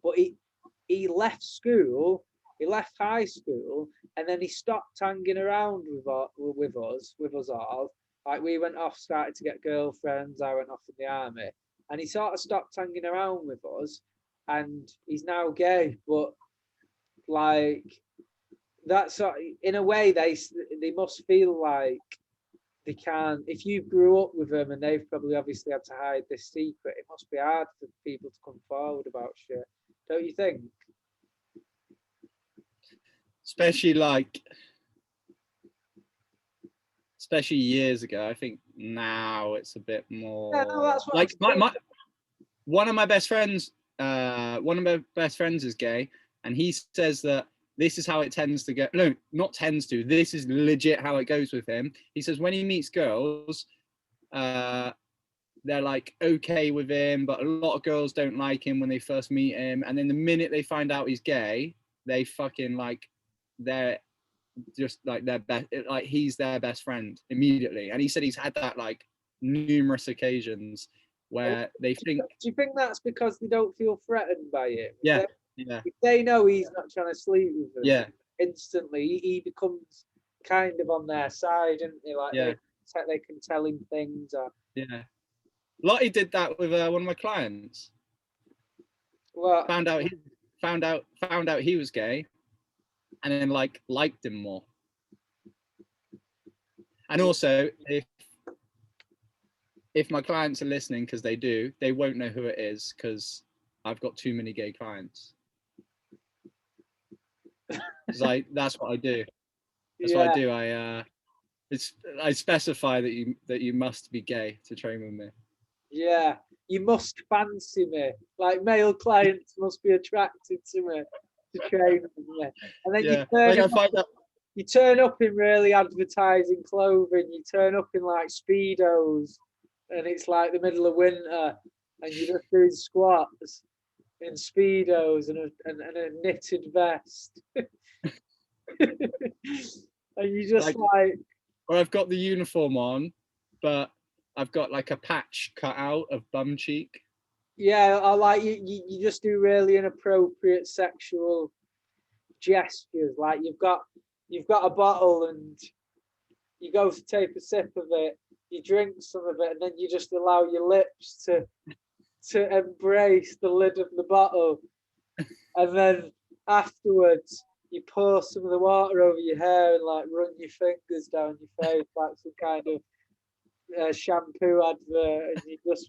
Speaker 2: but he left school, he left high school, and then he stopped hanging around with us all. Like, we went off, started to get girlfriends. I went off in the army, and he sort of stopped hanging around with us, and he's now gay. But like, that's in a way they must feel like they can't. If you grew up with them and they've probably obviously had to hide this secret, it must be hard for people to come forward about shit, don't you think?
Speaker 1: Especially years ago. I think now it's a bit more.
Speaker 2: Yeah, no, that's what
Speaker 1: like one of my best friends is gay, and he says that this is how it tends to go. No, not tends to. This is legit how it goes with him. He says when he meets girls, they're like okay with him, but a lot of girls don't like him when they first meet him, and then the minute they find out he's gay, they fucking like they're just like their best. Like, he's their best friend immediately. And he said he's had that like numerous occasions where they think.
Speaker 2: Do you think that's because they don't feel threatened by it?
Speaker 1: Yeah.
Speaker 2: If they know he's not trying to sleep with them,
Speaker 1: yeah,
Speaker 2: instantly he becomes kind of on their side, isn't he? Like,
Speaker 1: yeah,
Speaker 2: they can tell him things.
Speaker 1: Yeah. Lottie did that with one of my clients.
Speaker 2: Well,
Speaker 1: found out he was gay, and then liked him more. And also, if my clients are listening, because they won't know who it is, because I've got too many gay clients. That's what I do. That's what I do. I specify that you must be gay to train with me.
Speaker 2: Yeah, you must fancy me. Like, male clients must be attracted to me to train with me. And then you turn up in really advertising clothing. You turn up in like Speedos, and it's like the middle of winter, and you're just doing squats in Speedos and a knitted vest. And you just
Speaker 1: or I've got the uniform on, but I've got like a patch cut out of bum cheek.
Speaker 2: Yeah, I like you just do really inappropriate sexual gestures. Like, you've got a bottle, and you go to take a sip of it, you drink some of it, and then you just allow your lips to embrace the lid of the bottle, and then afterwards you pour some of the water over your hair and like run your fingers down your face like some kind of shampoo advert, and you just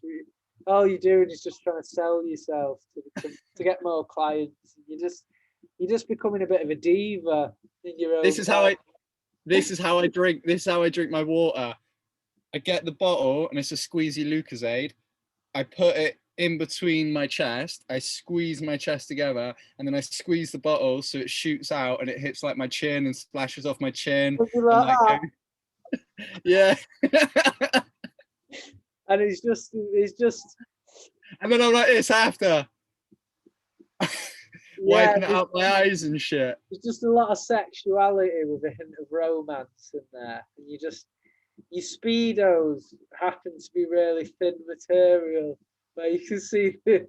Speaker 2: all you're doing is just trying to sell yourself to get more clients. You're just becoming a bit of a diva in your own.
Speaker 1: This is how I drink. This is how I drink my water. I get the bottle and it's a squeezy Lucozade. I put it in between my chest. I squeeze my chest together, and then I squeeze the bottle so it shoots out and it hits like my chin and splashes off my chin. Yeah.
Speaker 2: And it's just.
Speaker 1: And then I'm like this after. Wiping it out my eyes and shit.
Speaker 2: There's just a lot of sexuality with a hint of romance in there, and your speedos happen to be really thin material, where you can see they're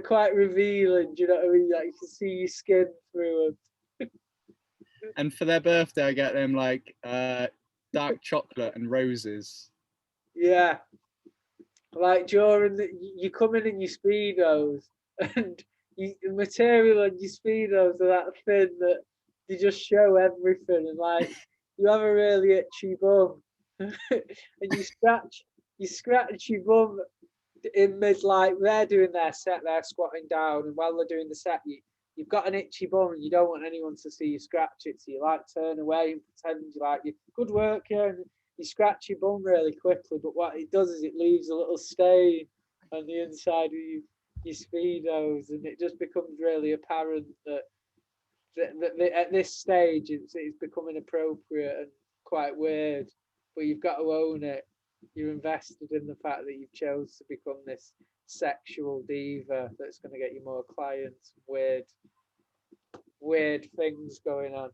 Speaker 2: quite revealing. Do you know what I mean? Like you can see your skin through them.
Speaker 1: And for their birthday, I get them like dark chocolate and roses.
Speaker 2: Yeah, like during you come in your speedos, and the material on your speedos are that thin that they just show everything, and like you have a really itchy bum, and you scratch your bum in mid, like they're doing their set, they're squatting down, and while they're doing the set, you've got an itchy bum and you don't want anyone to see you scratch it, so you like turn away and pretend you like good work here, and you scratch your bum really quickly, but what it does is it leaves a little stain on the inside of your speedos, and it just becomes really apparent that at this stage it's becoming appropriate and quite weird, but you've got to own it. You're invested in the fact that you've chose to become this sexual diva that's going to get you more clients, weird things going on.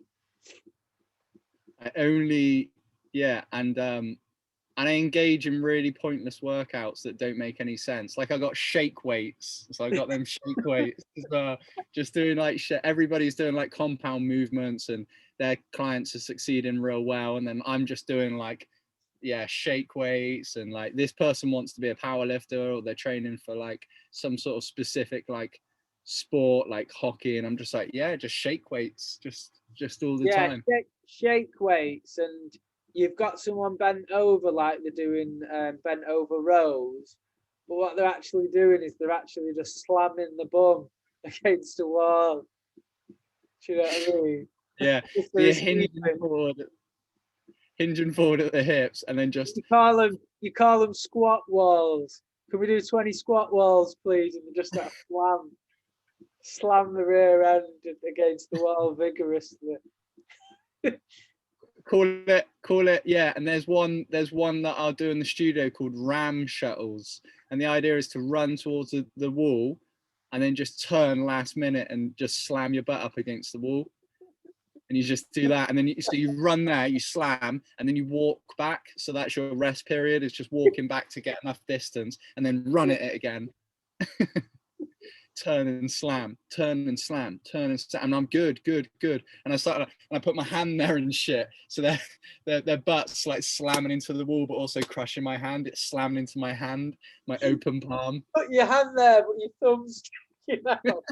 Speaker 1: And I engage in really pointless workouts that don't make any sense. Like I got shake weights, so I got them shake weights as well. Just doing like shit. Everybody's doing like compound movements, and their clients are succeeding real well. And then I'm just doing like, shake weights, and like this person wants to be a power lifter, or they're training for like some sort of specific like sport, like hockey, and I'm just like, just shake weights, just all the time.
Speaker 2: Shake weights, and you've got someone bent over like they're doing bent over rows, but what they're actually doing is they're actually just slamming the bum against the wall. Do you know what I mean?
Speaker 1: Yeah, they're hinging forward at the hips, and then just
Speaker 2: you call them squat walls. Can we do 20 squat walls, please? And they just start slam the rear end against the wall vigorously.
Speaker 1: Call it, yeah. And there's one that I'll do in the studio called ram shuttles, and the idea is to run towards the wall and then just turn last minute and just slam your butt up against the wall, and you just do that, and then you run there, you slam, and then you walk back, so that's your rest period, is just walking back to get enough distance, and then run at it again. Turn and slam, turn and slam, turn and slam, and I'm good. And I put my hand there and shit, so their butts like slamming into the wall, but also crushing my hand. It's slamming into my hand, my open palm.
Speaker 2: Put your hand there, but your thumb's sticking out.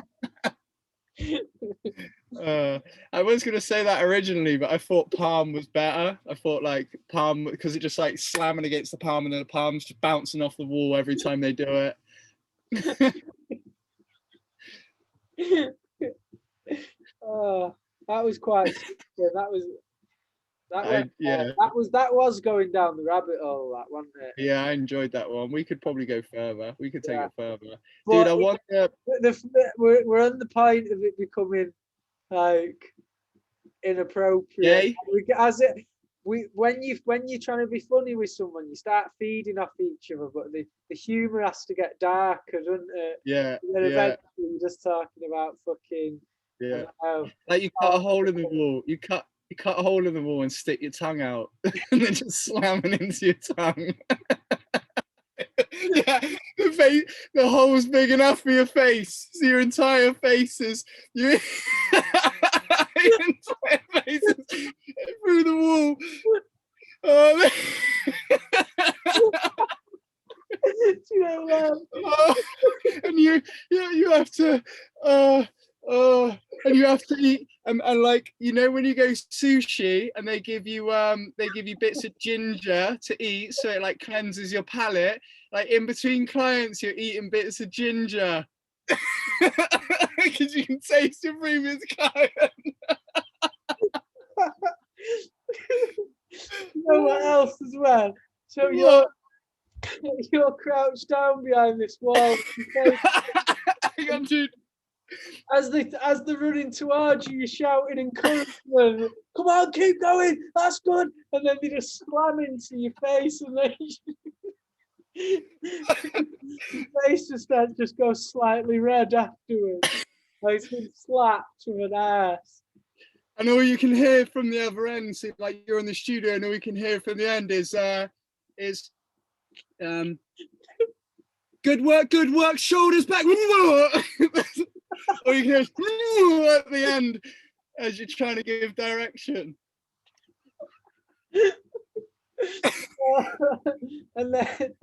Speaker 1: I was gonna say that originally, but I thought palm was better. I thought like palm, because it just like slamming against the palm, and then the palm's just bouncing off the wall every time they do it.
Speaker 2: Oh, that was quite that was going down the rabbit hole, that, wasn't it?
Speaker 1: Yeah, I enjoyed that one. We could probably go further. We could take it further.
Speaker 2: But
Speaker 1: dude, I want
Speaker 2: we're on the point of it becoming like inappropriate. When you're trying to be funny with someone, you start feeding off each other, but the humour has to get darker, doesn't it?
Speaker 1: Yeah.
Speaker 2: And then eventually you're just talking about fucking.
Speaker 1: Yeah. Like you cut a hole in the wall. You cut a hole in the wall and stick your tongue out, and then just slam it into your tongue. Yeah, the hole's big enough for your face, so your entire face is through the wall, Oh,
Speaker 2: Do you know what?
Speaker 1: oh, and you have to and you have to eat and like when you go sushi and they give you bits of ginger to eat so it like cleanses your palate, like in between clients you're eating bits of ginger because you can taste your previous client.
Speaker 2: You know what else as well? So you're crouched down behind this wall.
Speaker 1: Hang on, dude.
Speaker 2: As they're running towards you, you're shouting encouragement. Come on, keep going. That's good. And then they just slam into your face, and then your face just goes slightly red afterwards. Like it's been slapped with an ass.
Speaker 1: And all you can hear from the other end, so like you're in the studio, and all you can hear from the end is good work, shoulders back. Or you can hear at the end as you're trying to give direction.
Speaker 2: And then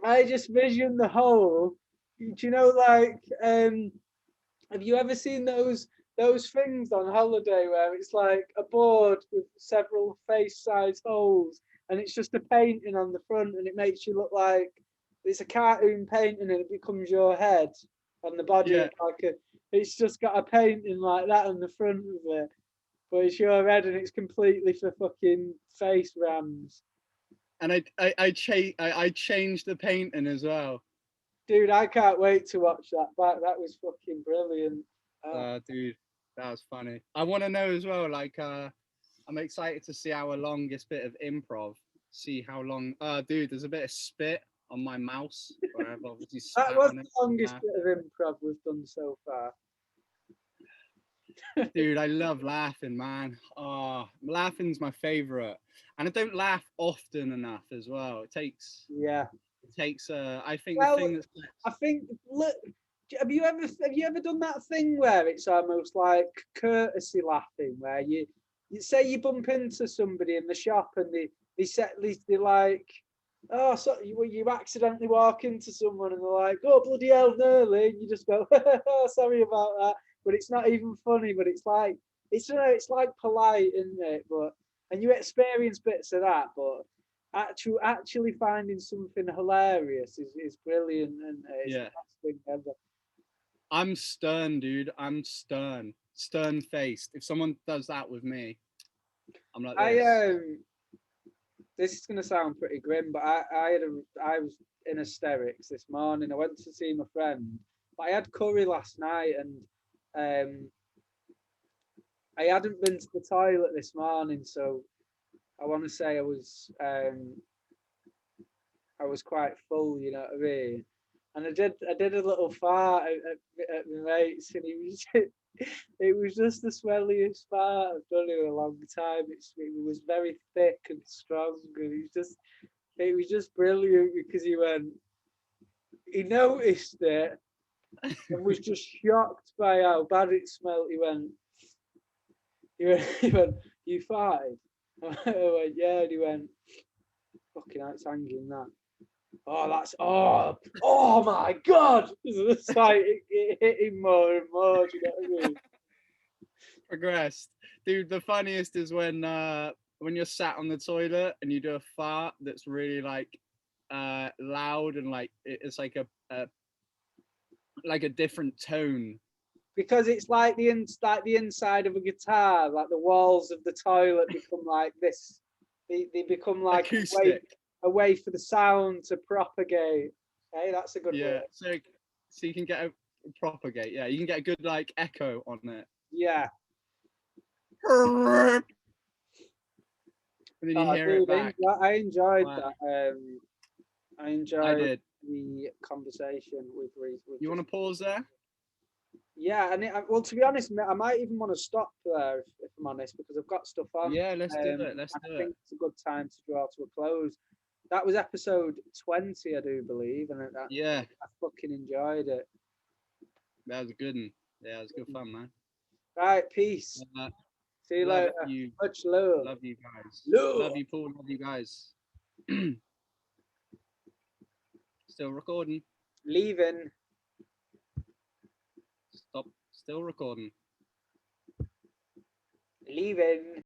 Speaker 2: I just vision the whole. Do you know, like, have you ever seen those things on holiday where it's like a board with several face-size holes, and it's just a painting on the front, and it makes you look like it's a cartoon painting, and it becomes your head on the body.
Speaker 1: Yeah.
Speaker 2: It's just got a painting like that on the front of it, but it's your head, and it's completely for fucking face rams.
Speaker 1: And I changed the painting as well.
Speaker 2: Dude, I can't wait to watch that back. That was fucking brilliant.
Speaker 1: Dude, that was funny. I want to know as well, like, I'm excited to see our longest bit of improv. See how long. Dude, there's a bit of spit on my mouse. Where I've obviously
Speaker 2: That was the longest bit of improv we've done so far.
Speaker 1: Dude, I love laughing, man. Oh, laughing's my favorite, and I don't laugh often enough as well. It takes. I think the thing that's.
Speaker 2: I think. Look, have you ever done that thing where it's almost like courtesy laughing, where you say you bump into somebody in the shop and they like, oh, so you accidentally walk into someone and they're like, oh bloody hell, nearly, and you just go, sorry about that. But it's not even funny, but it's like it's like polite, isn't it? And you experience bits of that, but actually finding something hilarious is brilliant, and it's the best thing ever.
Speaker 1: I'm stern, dude. I'm stern faced. If someone does that with me, I'm like this.
Speaker 2: This is gonna sound pretty grim, but I was in hysterics this morning. I went to see my friend, but I had curry last night, and I hadn't been to the toilet this morning, so I want to say I was quite full, you know what I mean? And I did a little fart at my mates, and it was just the swelliest fart I've done in a long time. It was very thick and strong, and it was just brilliant because he noticed it and was just shocked by how bad it smelled. He went, you farted? I went, yeah, and he went, fucking hell, it's hanging that. Oh, oh my God! It's like it hit him more and more. Do you know what I mean?
Speaker 1: Progressed, dude. The funniest is when you're sat on the toilet and you do a fart that's really like loud, and like it's like a different tone.
Speaker 2: Because it's like the inside of a guitar, like the walls of the toilet become like this. They become like
Speaker 1: acoustic.
Speaker 2: A way for the sound to propagate. Hey, that's a good word.
Speaker 1: So you can get a propagate. Yeah, you can get a good like echo on it.
Speaker 2: Yeah.
Speaker 1: And then you hear it back.
Speaker 2: I enjoyed that. I enjoyed the conversation with Reese.
Speaker 1: You want to pause there?
Speaker 2: Yeah, and well, to be honest, I might even want to stop there if I'm honest, because I've got stuff on.
Speaker 1: Yeah, let's do it.
Speaker 2: I think it's a good time to draw to a close. That was episode 20, I do believe, and I fucking enjoyed it.
Speaker 1: That was a good one. Yeah, it was good fun, man.
Speaker 2: Right, peace. See you
Speaker 1: Love
Speaker 2: later.
Speaker 1: you.
Speaker 2: Much love.
Speaker 1: Love you guys.
Speaker 2: Love.
Speaker 1: Love you, Paul. Love you guys. Still recording.
Speaker 2: Leaving.
Speaker 1: Stop. Still recording.
Speaker 2: Leaving.